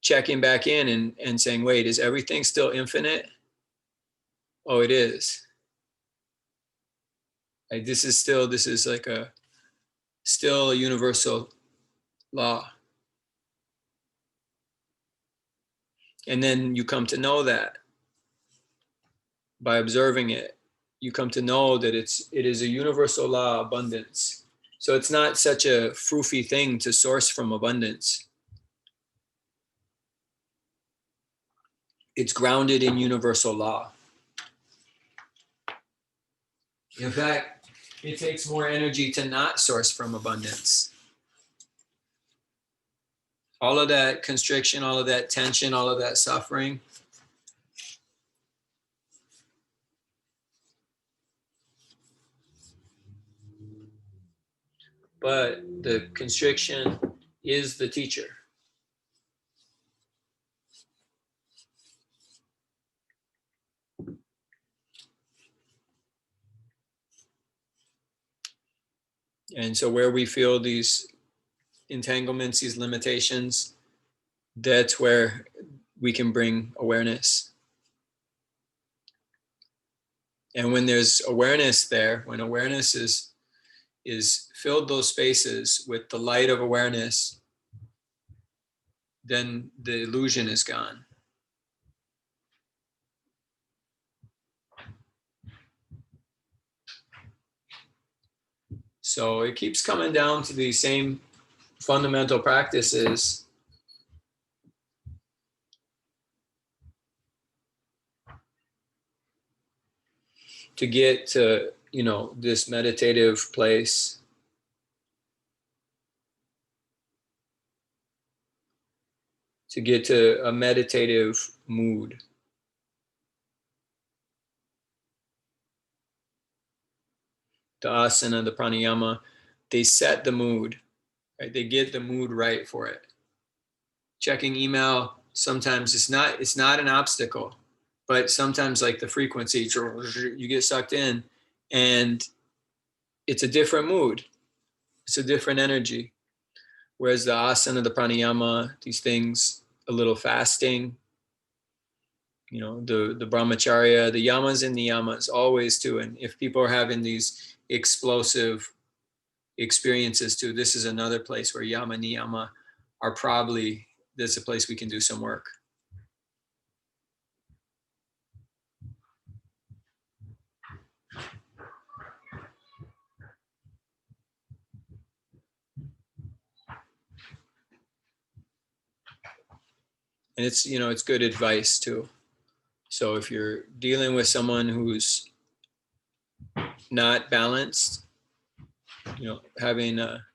Speaker 1: checking back in and saying, wait, is everything still infinite? Oh, it is. Like this is like still a universal law. And then you come to know that by observing it, you come to know that it is a universal law of abundance. So it's not such a froofy thing to source from abundance. It's grounded in universal law. In fact, it takes more energy to not source from abundance. All of that constriction, all of that tension, all of that suffering. But the constriction is the teacher. And so where we feel these entanglements, these limitations, that's where we can bring awareness. And when there's awareness there, when awareness is filled those spaces with the light of awareness, then the illusion is gone. So it keeps coming down to these same fundamental practices. To get to, this meditative place. To get to a meditative mood. The asana, the pranayama, they set the mood, right? They get the mood right for it. Checking email, sometimes it's not an obstacle, but sometimes like the frequency, you get sucked in and it's a different mood. It's a different energy. Whereas the asana, the pranayama, these things, a little fasting, the brahmacharya, the yamas and niyamas, always too. And if people are having these explosive experiences too, this is another place where yama niyama are probably, that's a place we can do some work. And it's good advice too. So if you're dealing with someone who's not balanced, having a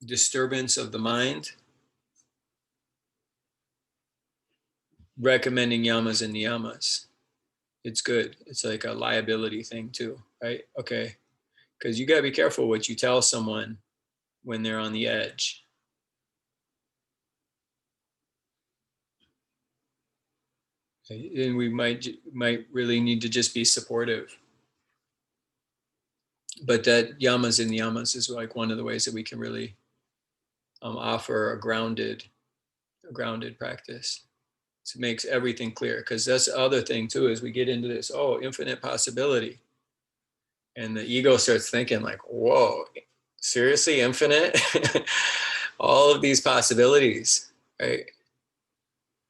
Speaker 1: disturbance of the mind, recommending yamas and niyamas. It's good. It's like a liability thing too, right? Okay. Because you got to be careful what you tell someone when they're on the edge. And we might really need to just be supportive. But that yamas and niyamas is like one of the ways that we can really offer a grounded practice. So it makes everything clear, because that's the other thing too, is we get into this, infinite possibility. And the ego starts thinking like, whoa, seriously, infinite? All of these possibilities, right?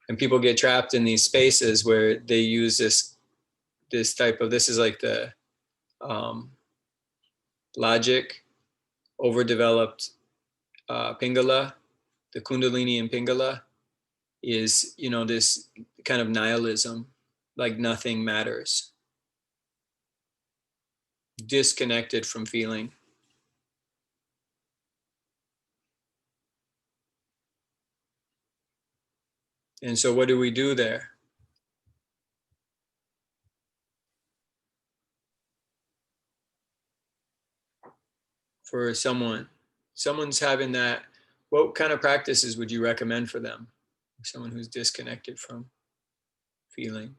Speaker 1: And people get trapped in these spaces where they use this type of, this is like the logic, overdeveloped Pingala, the Kundalini and Pingala is, this kind of nihilism, like nothing matters, disconnected from feeling. And so what do we do there? For someone's having that, what kind of practices would you recommend for them? Someone who's disconnected from feeling.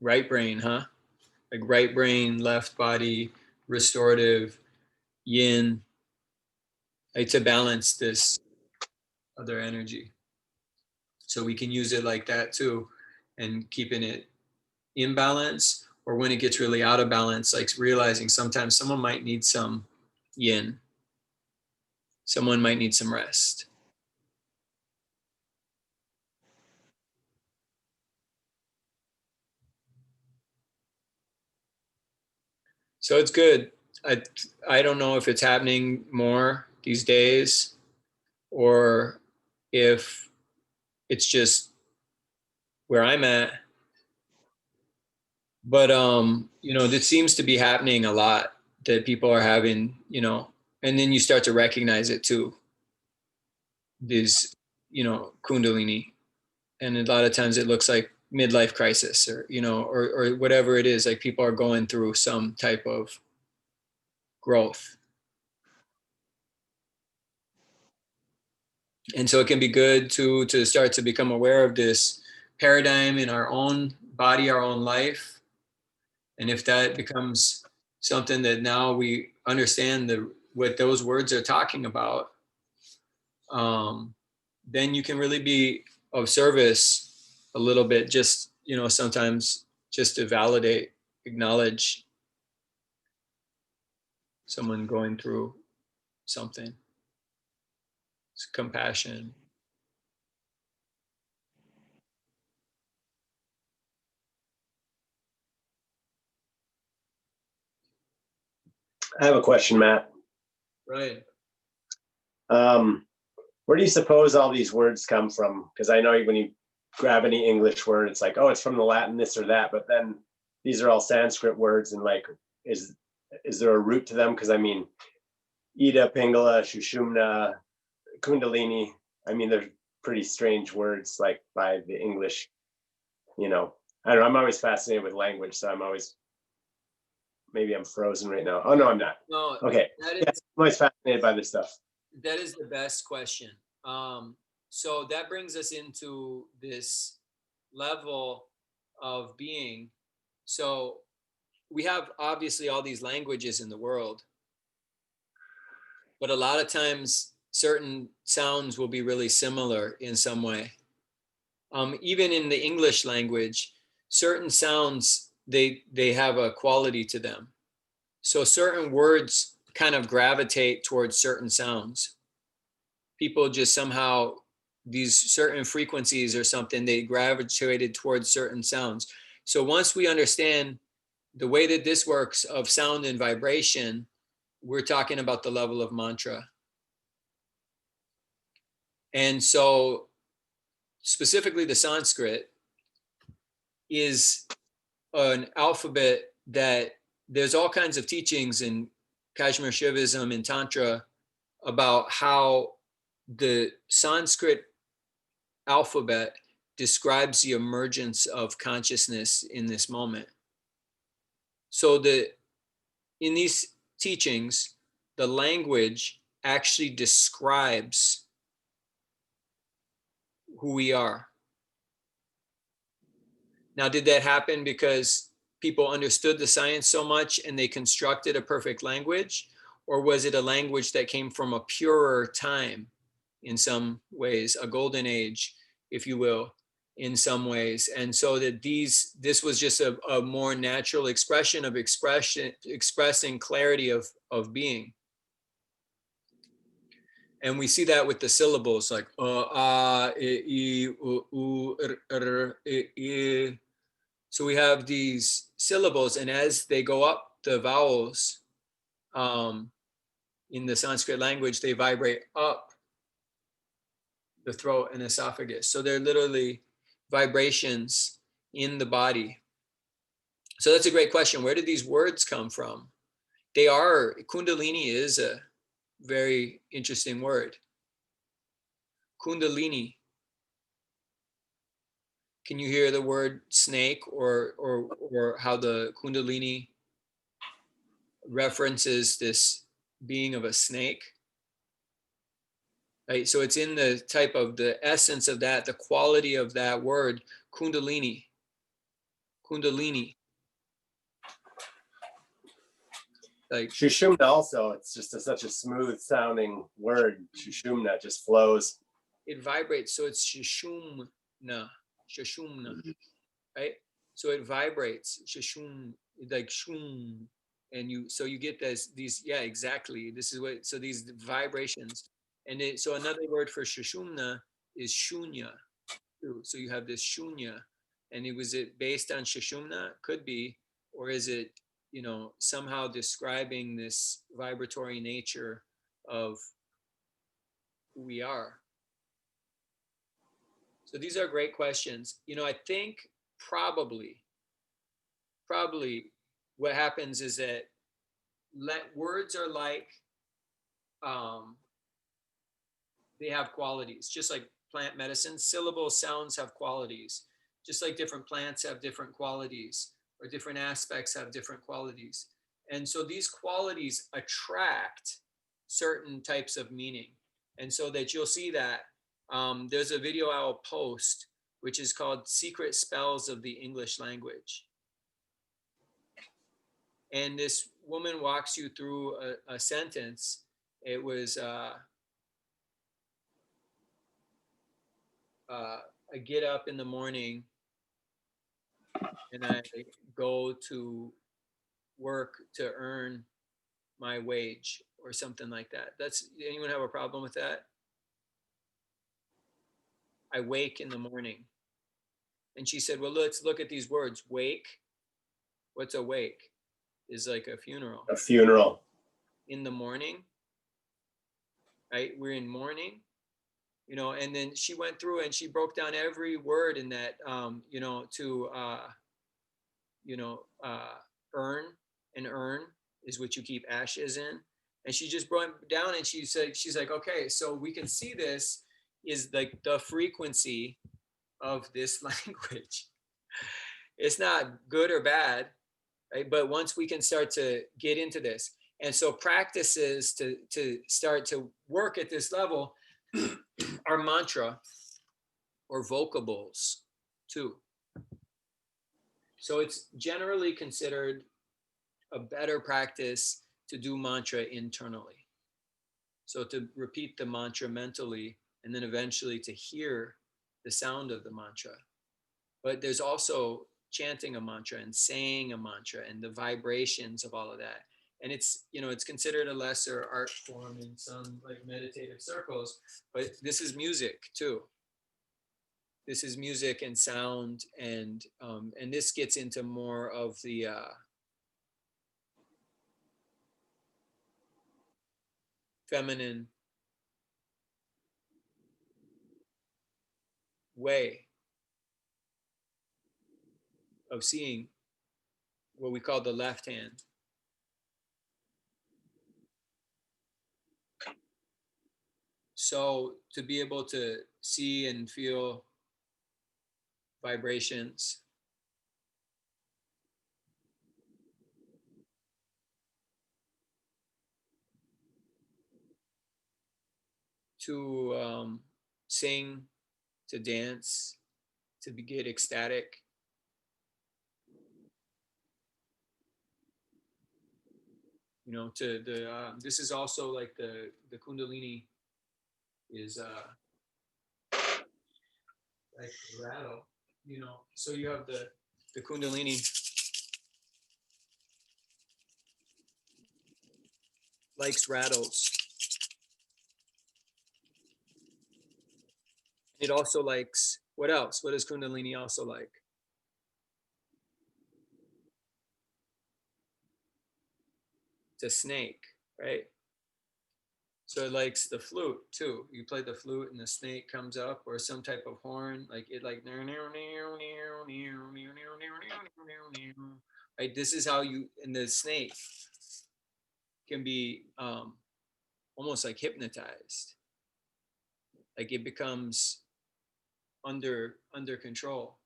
Speaker 1: Right brain, huh? Like right brain, left body, restorative, yin, like to balance this other energy. So we can use it like that too, and keeping it in balance, or when it gets really out of balance, like realizing sometimes someone might need some yin, someone might need some rest. So it's good. I don't know if it's happening more these days, or if it's just where I'm at. But it seems to be happening a lot, that people are having, and then you start to recognize it too. These, Kundalini. And a lot of times it looks like midlife crisis, or, you know, or whatever it is, like people are going through some type of growth. And so it can be good to start to become aware of this paradigm in our own body, our own life. And if that becomes something that now we understand what those words are talking about, then you can really be of service a little bit, just, you know, sometimes just to validate, acknowledge someone going through something. It's compassion.
Speaker 4: I have a question, Matt.
Speaker 1: Right.
Speaker 4: Where do you suppose all these words come from? Because I know when you grab any English word, it's like, oh, it's from the Latin, this or that. But then these are all Sanskrit words, and like, is there a root to them? Because I mean, Ida, Pingala, Shushumna, Kundalini. I mean, they're pretty strange words, like by the English. You know, I don't know. I'm always fascinated with language, so I'm always, maybe I'm frozen right now. Oh no, I'm not.
Speaker 1: No,
Speaker 4: Okay.
Speaker 1: that
Speaker 4: Yeah,
Speaker 1: is,
Speaker 4: I'm always fascinated by this stuff.
Speaker 1: that is the best question. So that brings us into this level of being. So we have obviously all these languages in the world, but a lot of times certain sounds will be really similar in some way. Even in the English language, certain sounds, they have a quality to them. So certain words kind of gravitate towards certain sounds. People just somehow, these certain frequencies or something, they gravitated towards certain sounds. So once we understand the way that this works of sound and vibration, we're talking about the level of mantra. And so specifically the Sanskrit is an alphabet that there's all kinds of teachings in Kashmir Shivism and Tantra about how the Sanskrit alphabet describes the emergence of consciousness in this moment. So in these teachings, the language actually describes who we are. Now, did that happen because people understood the science so much and they constructed a perfect language? Or was it a language that came from a purer time in some ways, a golden age, if you will, in some ways? And so that this was just a more natural expression of expressing clarity of being. And we see that with the syllables like so we have these syllables, and as they go up the vowels in the Sanskrit language, they vibrate up the throat and esophagus. So they're literally vibrations in the body. So that's a great question. Where did these words come from? Kundalini is a very interesting word. Kundalini. Can you hear the word snake, or how the Kundalini references this being of a snake? Right? So it's in the type of the essence of that, the quality of that word, Kundalini. Kundalini. Like
Speaker 4: Shushumna also, it's just such a smooth sounding word. Shushumna just flows.
Speaker 1: it vibrates, so it's shashumna, right? So it vibrates, shashum, like shum, and you get these, yeah, exactly. This is what, so these vibrations, and so another word for shashumna is shunya. So you have this shunya, and was it based on shashumna? Could be, or is it, you know, somehow describing this vibratory nature of who we are? So these are great questions. You know, I think probably what happens is that words are like, they have qualities, just like plant medicine, syllable sounds have qualities, just like different plants have different qualities or different aspects have different qualities. And so these qualities attract certain types of meaning. And so that you'll see that there's a video I'll post, which is called Secret Spells of the English Language. And this woman walks you through a sentence. It was, I get up in the morning and I go to work to earn my wage or something like that. That's, anyone have a problem with that? I wake in the morning. And she said, well, let's look at these words. Wake. What's a wake? Is like a funeral.
Speaker 4: A funeral.
Speaker 1: In the morning, right? We're in mourning, you know, and then she went through and she broke down every word in that, you know, to, earn, and earn is what you keep ashes in. And she just broke down and she said, she's like, okay, so we can see this is like the frequency of this language. It's not good or bad, right? But once we can start to get into this, and so practices to start to work at this level are mantra or vocables too. So it's generally considered a better practice to do mantra internally. So to repeat the mantra mentally and then eventually to hear the sound of the mantra. But there's also chanting a mantra and saying a mantra and the vibrations of all of that. And it's, you know, it's considered a lesser art form in some like meditative circles, but this is music too. This is music and sound, and this gets into more of the feminine way of seeing what we call the left hand. So to be able to see and feel vibrations, to sing, to dance, to get ecstatic. You know, to the this is also like the Kundalini is like rattle. You know, so you have the Kundalini likes rattles. It also likes, what else? What does Kundalini also like? It's a snake, right? So it likes the flute too. You play the flute and the snake comes up, or some type of horn, like it like right. This is how you, and the snake can be almost like hypnotized. Like it becomes under control.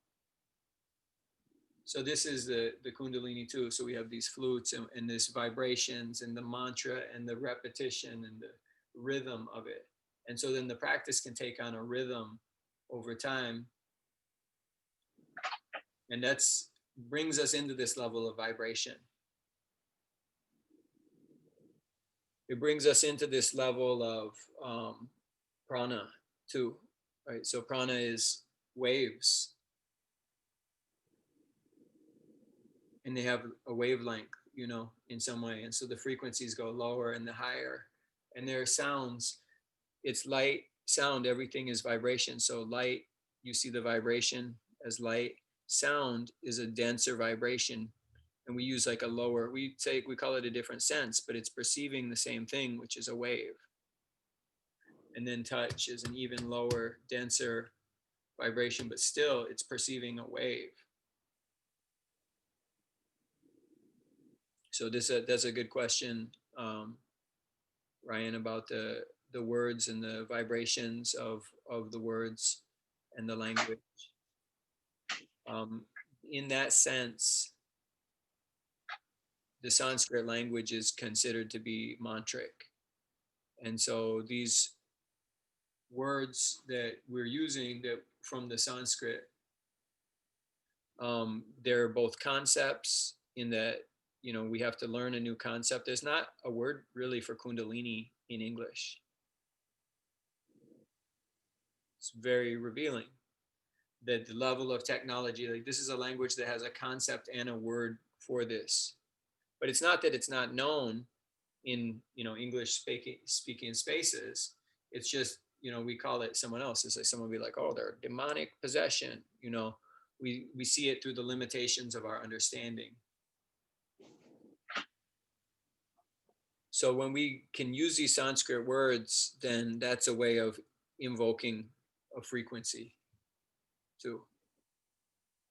Speaker 1: So this is the Kundalini too. So we have these flutes and this vibrations and the mantra and the repetition and the rhythm of it. And so then the practice can take on a rhythm over time. And that's brings us into this level of vibration. It brings us into this level of prana too, right? So prana is waves. And they have a wavelength, you know, in some way. And so the frequencies go lower and the higher. And there are sounds, it's light, sound, everything is vibration. So light, you see the vibration as light. Sound is a denser vibration. And we use like a lower, we call it a different sense, but it's perceiving the same thing, which is a wave. And then touch is an even lower, denser vibration, but still it's perceiving a wave. So that's a good question, Ryan, about the the words and the vibrations of the words and the language. In that sense, the Sanskrit language is considered to be mantric. And so these words that we're using that from the Sanskrit, they're both concepts in that, we have to learn a new concept. There's not a word really for Kundalini in English. It's very revealing that the level of technology, like this is a language that has a concept and a word for this. But it's not that it's not known in, English speaking spaces. It's just, we call it someone else. It's like someone will be like, oh, they're demonic possession. We see it through the limitations of our understanding. So when we can use these Sanskrit words, then that's a way of invoking a frequency too,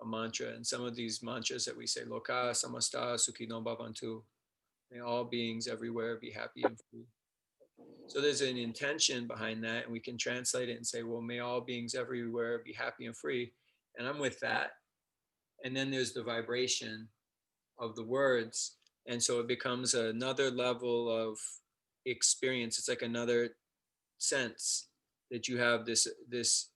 Speaker 1: a mantra. And some of these mantras that we say, Loka samasta sukhino bhavantu, may all beings everywhere be happy and free. So there's an intention behind that, and we can translate it and say, well, may all beings everywhere be happy and free. And I'm with that. And then there's the vibration of the words. And so it becomes another level of experience. It's like another sense that you have this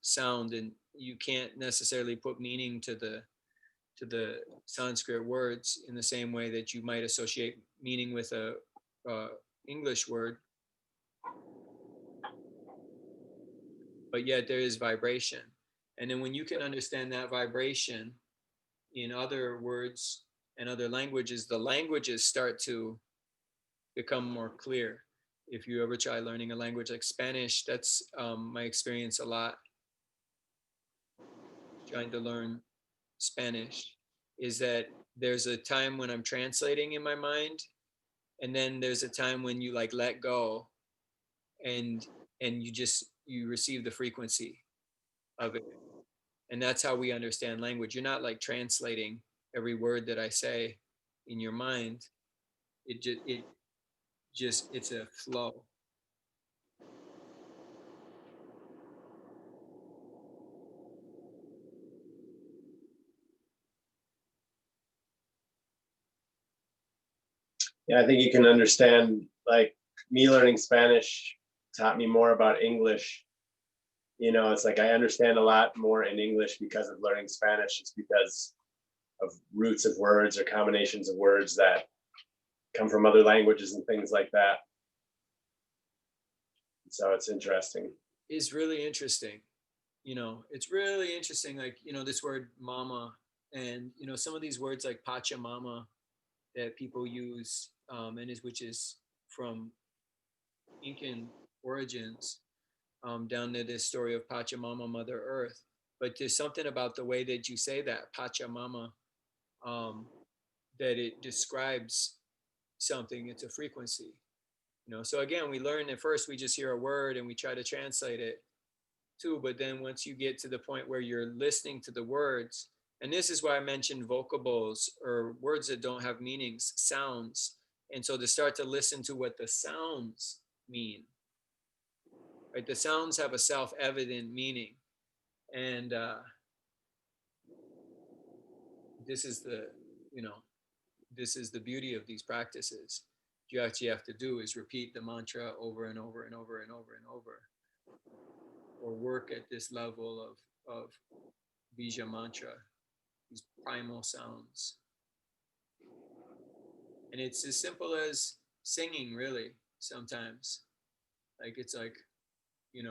Speaker 1: sound, and you can't necessarily put meaning to the Sanskrit words in the same way that you might associate meaning with a English word. But yet there is vibration. And then when you can understand that vibration in other words and other languages, the languages start to become more clear. If you ever try learning a language like Spanish, that's my experience a lot. Trying to learn Spanish is that there's a time when I'm translating in my mind, and then there's a time when you like let go, and you receive the frequency of it. And that's how we understand language. You're not like translating every word that I say in your mind. It's a flow.
Speaker 4: Yeah, I think you can understand, like me learning Spanish taught me more about English. It's like I understand a lot more in English because of learning Spanish. It's because of roots of words or combinations of words that come from other languages and things like that. So it's interesting.
Speaker 1: It's really interesting. It's really interesting. Like, this word mama, and, some of these words like Pachamama that people use, which is from Incan origins, down to this story of Pachamama, Mother Earth. But there's something about the way that you say that, Pachamama, that it describes something. It's a frequency. So again, we learn at first, we just hear a word and we try to translate it too. But then once you get to the point where you're listening to the words, and this is why I mentioned vocables, or words that don't have meanings, sounds. And so to start to listen to what the sounds mean, right? The sounds have a self-evident meaning. And this is the, this is the beauty of these practices. You actually have to do is repeat the mantra over and over and over and over and over, or work at this level of bija mantra, these primal sounds. And it's as simple as singing, really, sometimes. Like it's like, e,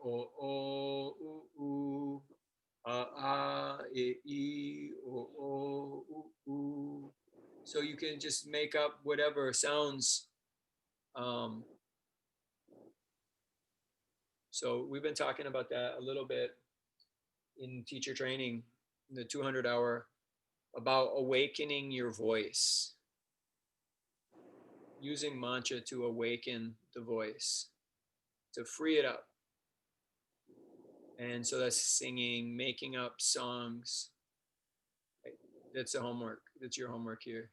Speaker 1: o, u, e, o, u. So you can just make up whatever sounds. So we've been talking about that a little bit in teacher training, in the 200-hour, about awakening your voice, using mantra to awaken the voice, to free it up. And so that's singing, making up songs. That's the homework. That's your homework here,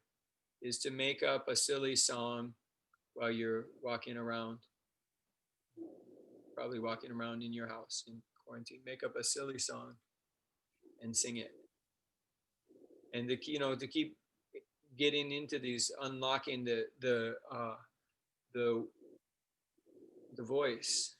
Speaker 1: is to make up a silly song while you're walking around, probably walking around in your house in quarantine. Make up a silly song and sing it. And to keep getting into these, unlocking the the voice.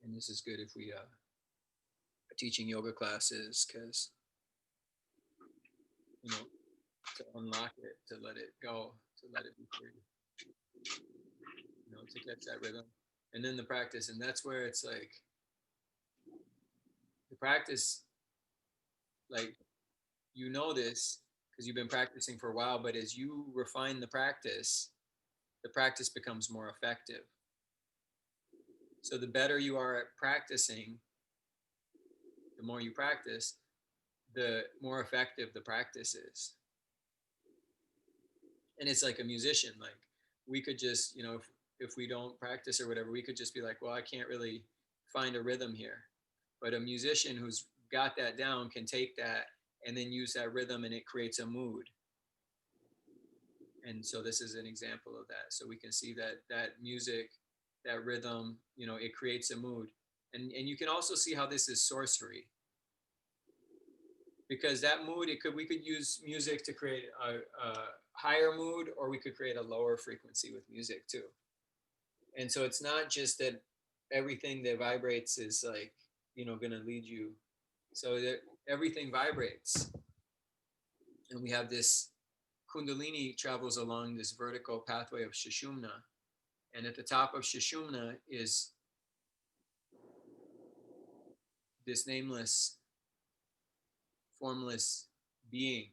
Speaker 1: And this is good if we are teaching yoga classes, because to unlock it, to let it go, to let it be free, to catch that rhythm. And then the practice, and that's where it's like the practice, like this because you've been practicing for a while, but as you refine the practice becomes more effective. So the better you are at practicing, the more you practice, the more effective the practice is. And it's like a musician, like we could just, if we don't practice or whatever, we could just be like, well, I can't really find a rhythm here. But a musician who's got that down can take that and then use that rhythm, and it creates a mood. And so this is an example of that. So we can see that music, that rhythm, it creates a mood. And you can also see how this is sorcery, because that mood, we could use music to create a higher mood, or we could create a lower frequency with music too. And so it's not just that everything that vibrates is like, going to lead you. So that everything vibrates. And we have this Kundalini travels along this vertical pathway of Sushumna. And at the top of Sushumna is this nameless, formless being.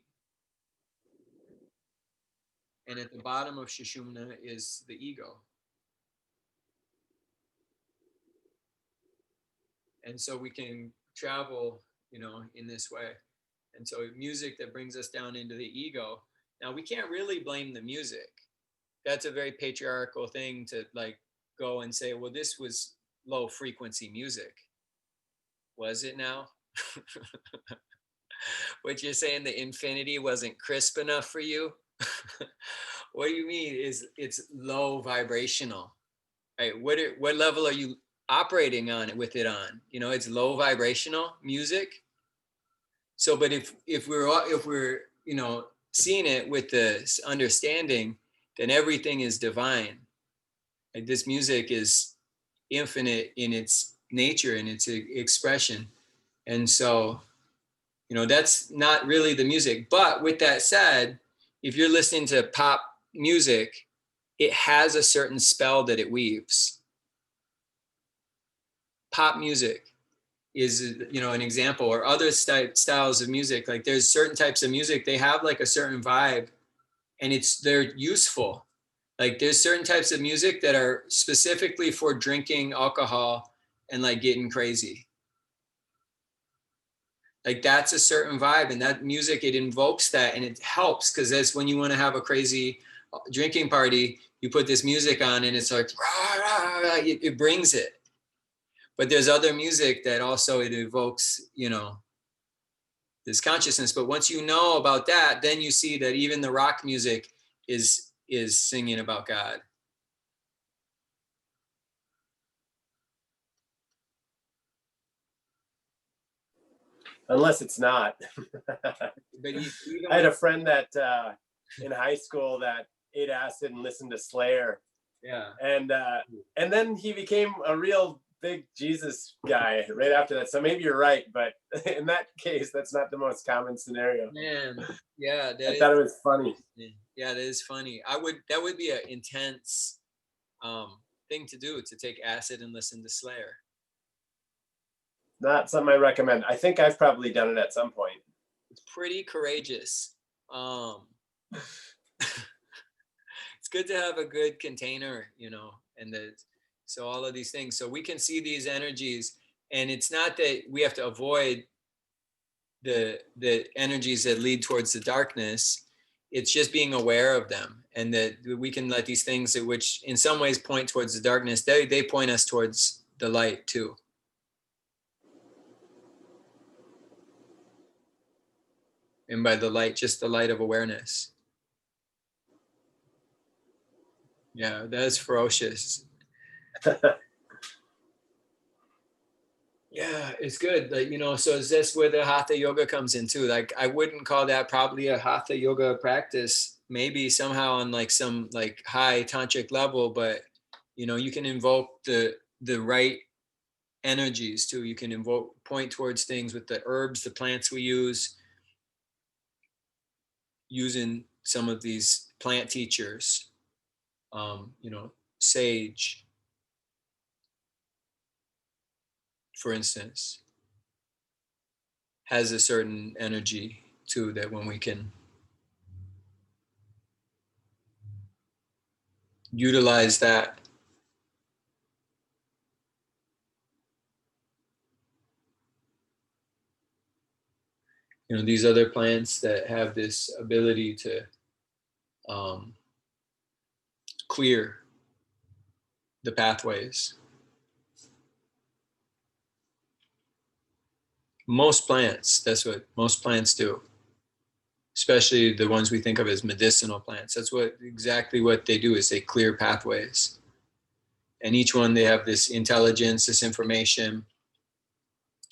Speaker 1: And at the bottom of Sushumna is the ego. And so we can travel, in this way. And so music that brings us down into the ego. Now, we can't really blame the music. That's a very patriarchal thing to like go and say, well, this was low frequency music. Was it now? What you're saying, the infinity wasn't crisp enough for you? What do you mean is it's low vibrational? Right? What level are you operating on it with it on? It's low vibrational music. So, but if we're seeing it with this understanding, then everything is divine. Like this music is infinite in its nature and its expression. And so, that's not really the music. But with that said, if you're listening to pop music, it has a certain spell that it weaves. Pop music is, an example, or other styles of music. Like there's certain types of music, they have like a certain vibe, and they're useful. Like there's certain types of music that are specifically for drinking alcohol and like getting crazy. Like that's a certain vibe, and that music, it invokes that, and it helps, because that's when you want to have a crazy drinking party, you put this music on and it's like, rah, rah, rah, it brings it. But there's other music that also it evokes, this consciousness. But once you know about that, then you see that even the rock music is singing about God.
Speaker 4: Unless it's not.
Speaker 1: But
Speaker 4: I had a friend that in high school that ate acid and listened to Slayer.
Speaker 1: Yeah.
Speaker 4: And then he became a real big Jesus guy right after that. So maybe you're right, but in that case, that's not the most common scenario.
Speaker 1: Man, yeah,
Speaker 4: I thought it was funny.
Speaker 1: Yeah, that is funny. That would be an intense thing to do, to take acid and listen to Slayer.
Speaker 4: Not something I recommend. I think I've probably done it at some point.
Speaker 1: It's pretty courageous. It's good to have a good container, and so all of these things. So we can see these energies, and it's not that we have to avoid the energies that lead towards the darkness. it's just being aware of them, and that we can let these things that which in some ways point towards the darkness, they point us towards the light too. And by the light, just the light of awareness. Yeah, that is ferocious. Yeah, it's good. Like, you know, so is this where the hatha yoga comes in too? Like, I wouldn't call that probably a hatha yoga practice, maybe somehow on like some like high tantric level, but you know, you can invoke the right energies too. You can invoke, point towards things with the herbs, the plants we use, using some of these plant teachers, you know, sage, for instance, has a certain energy too, that when we can utilize that. You know, these other plants that have this ability to um, clear the pathways. Most plants, that's what most plants do, especially the ones we think of as medicinal plants. That's what exactly what they do, is they clear pathways. And each one, they have this intelligence, this information.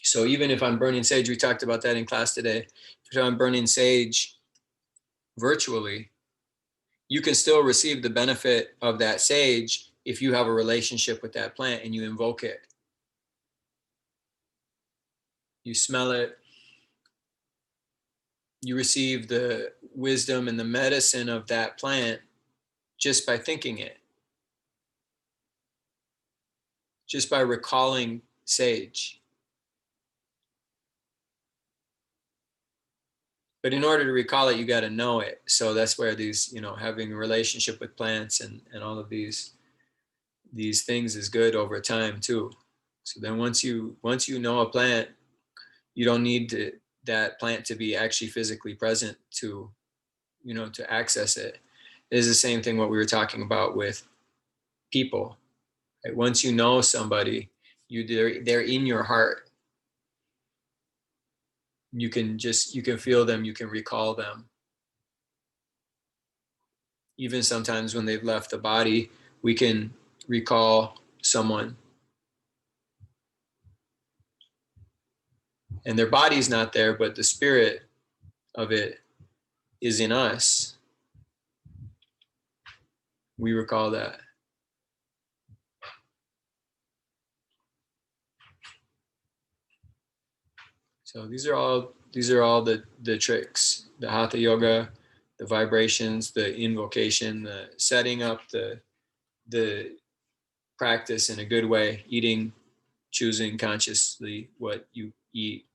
Speaker 1: So even if I'm burning sage, we talked about that in class today. If I'm burning sage virtually, you can still receive the benefit of that sage if you have a relationship with that plant and you invoke it. You smell it, you receive the wisdom and the medicine of that plant just by thinking it, just by recalling sage. But in order to recall it, you got to know it. So that's where these, you know, having a relationship with plants and all of these things is good over time too. So then once you know a plant, you don't need that plant to be actually physically present to, you know, to access it. It is the same thing what we were talking about with people. Right? Once you know somebody, they're in your heart. You can feel them, you can recall them. Even sometimes when they've left the body, we can recall someone. And their body's not there, but the spirit of it is in us. We recall that. So these are all the tricks, the hatha yoga, the vibrations, the invocation, the setting up the practice in a good way, eating, choosing consciously what you eat,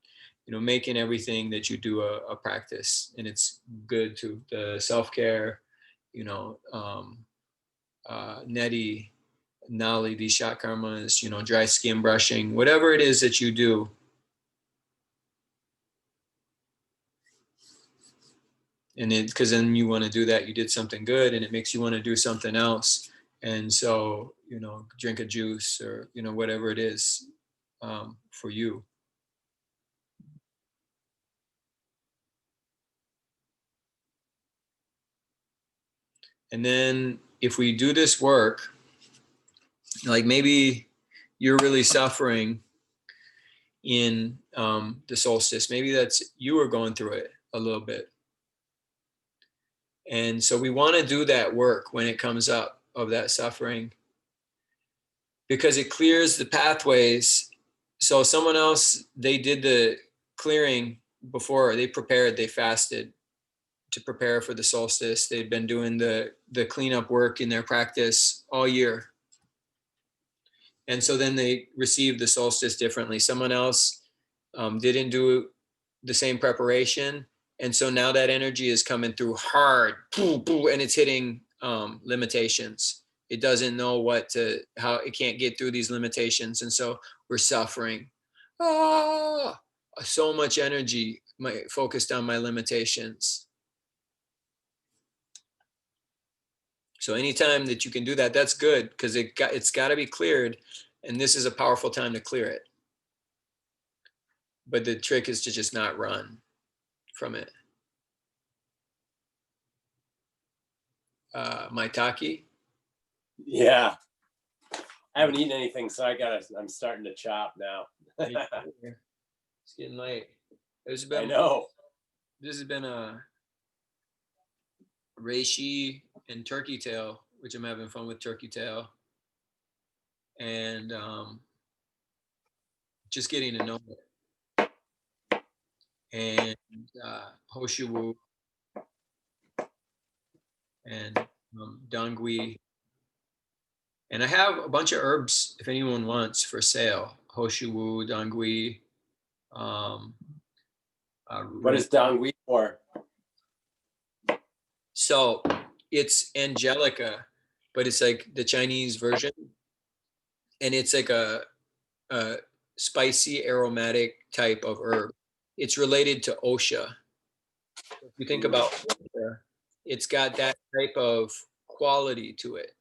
Speaker 1: you know, making everything that you do a practice, and it's good to the self-care, you know, neti, nali, these shot karmas, you know, dry skin brushing, whatever it is that you do. And it, because then you want to do that, you did something good, and it makes you want to do something else. And so, you know, drink a juice or, you know, whatever it is for you. And then if we do this work, like maybe you're really suffering in the solstice, maybe that's, you were going through it a little bit. And so we want to do that work when it comes up of that suffering, because it clears the pathways. So someone else, they did the clearing before, they prepared, they fasted to prepare for the solstice. They'd been doing the cleanup work in their practice all year. And so then they received the solstice differently. Someone else didn't do the same preparation. And so now that energy is coming through hard, and it's hitting limitations. It doesn't know how it can't get through these limitations. And so we're suffering. So much energy focused on my limitations. So anytime that you can do that, that's good, because it's got to be cleared, and this is a powerful time to clear it. But the trick is to just not run from it. Maitake.
Speaker 4: Yeah. I haven't eaten anything, so I'm starting to chop now.
Speaker 1: It's getting late.
Speaker 4: I know.
Speaker 1: This has been a reishi and turkey tail, which I'm having fun with turkey tail. And just getting to know it. And Hoshiwu and Dongui. And I have a bunch of herbs, if anyone wants, for sale. Hoshiwu, Dongui.
Speaker 4: What is dongui for?
Speaker 1: So it's angelica, but it's like the Chinese version. And it's like a spicy aromatic type of herb. It's related to osha. If you think about osha, it's got that type of quality to it.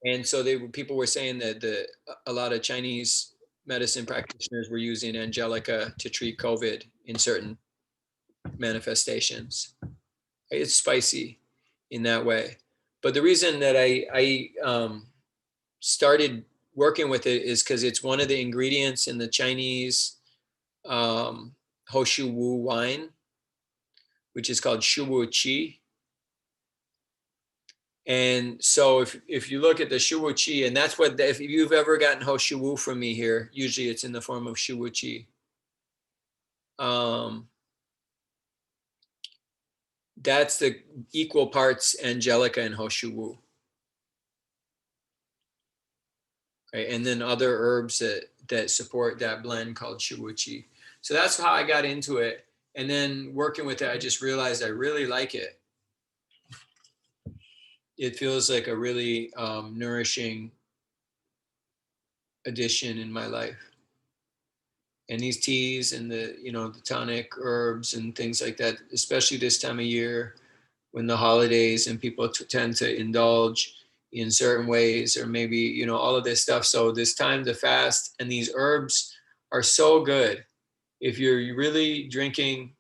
Speaker 1: And so people were saying that a lot of Chinese medicine practitioners were using angelica to treat COVID in certain manifestations. It's spicy in that way. But the reason that I started working with it is because it's one of the ingredients in the Chinese Hoshu Wu wine, which is called Shu Wu Qi. And so if you look at the Shu Wu Qi, and that's what, if you've ever gotten Hoshu Wu from me here, usually it's in the form of Shu Wu Qi. That's the equal parts angelica and Hoshu Wu. Okay, and then other herbs that support that blend called Shu Wu Qi. So that's how I got into it. And then working with it, I just realized I really like it. It feels like a really nourishing addition in my life. And these teas and the tonic herbs and things like that, especially this time of year when the holidays and people tend to indulge in certain ways, or maybe, all of this stuff. So this time to fast, and these herbs are so good. If you're really drinking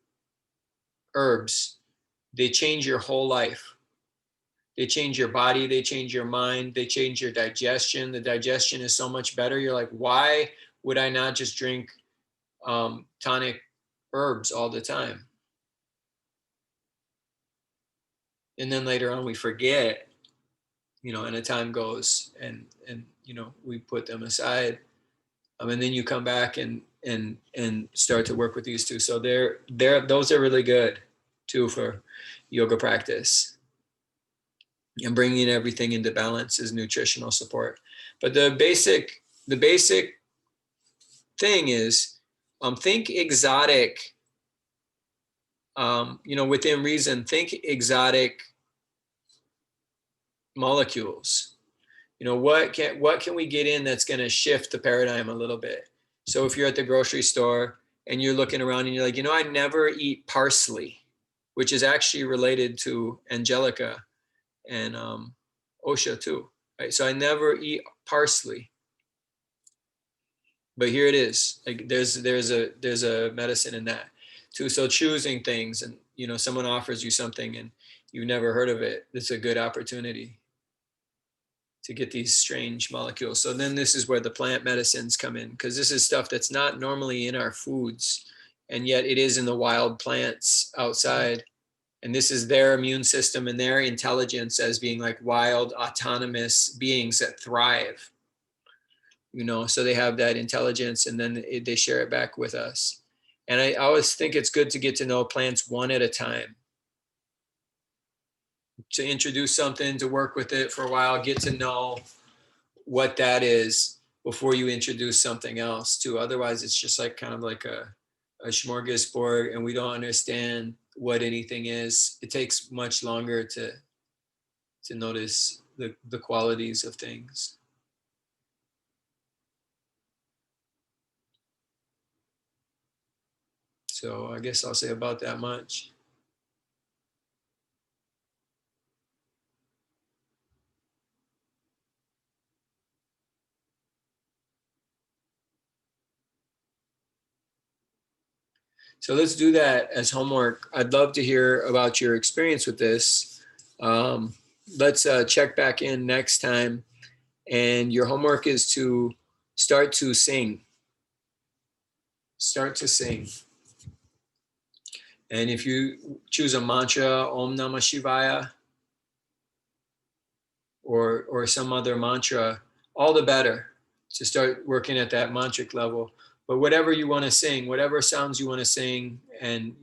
Speaker 1: herbs, they change your whole life. They change your body, they change your mind, they change your digestion. The digestion is so much better. You're like, why would I not just drink tonic herbs all the time? And then later on we forget, and the time goes, and we put them aside. And then you come back and start to work with these two. So those are really good too for yoga practice. And bringing everything into balance is nutritional support. But the basic thing is, think exotic. Within reason, think exotic molecules. What can we get in that's going to shift the paradigm a little bit? So if you're at the grocery store and you're looking around and you're like, I never eat parsley, which is actually related to angelica and osha too, right? So I never eat parsley, but here it is. Like there's a medicine in that too. So choosing things, and someone offers you something and you've never heard of it, it's a good opportunity to get these strange molecules. So then this is where the plant medicines come in, because this is stuff that's not normally in our foods, and yet it is in the wild plants outside. And this is their immune system and their intelligence as being like wild, autonomous beings that thrive. So they have that intelligence, and then they share it back with us. And I always think it's good to get to know plants one at a time, to introduce something, to work with it for a while, get to know what that is before you introduce something else too. Otherwise, it's just like kind of like a smorgasbord, and we don't understand what anything is. It takes much longer to notice the qualities of things. So I guess I'll say about that much. So let's do that as homework. I'd love to hear about your experience with this. Let's check back in next time. And your homework is to start to sing. Start to sing. And if you choose a mantra, Om Namah Shivaya, or some other mantra, all the better to start working at that mantric level. But whatever you want to sing, whatever sounds you want to sing, and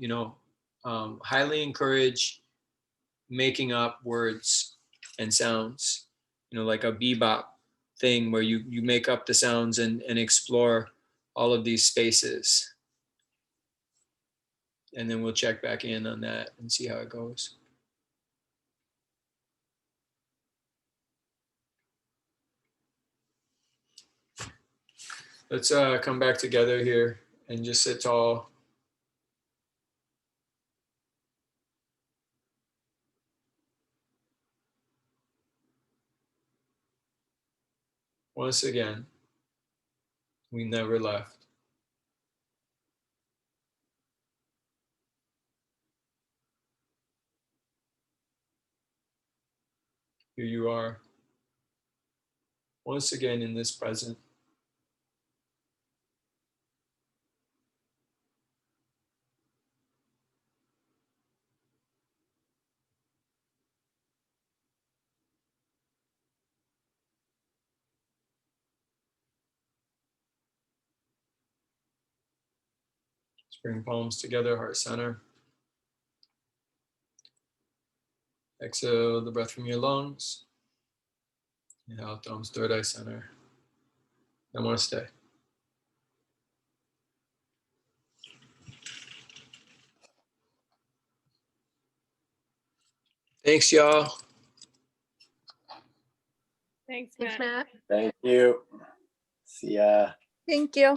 Speaker 1: highly encourage making up words and sounds, like a bebop thing where you make up the sounds and explore all of these spaces. And then we'll check back in on that and see how it goes. Let's come back together here and just sit tall. Once again, we never left. Here you are, once again in this present. Let's bring palms together, heart center. Exhale the breath from your lungs. Inhale, thumbs, third eye center. Namaste. Thanks, y'all.
Speaker 3: Thanks,
Speaker 2: Thanks,
Speaker 3: Matt.
Speaker 2: Matt.
Speaker 4: Thank you. See ya.
Speaker 5: Thank you.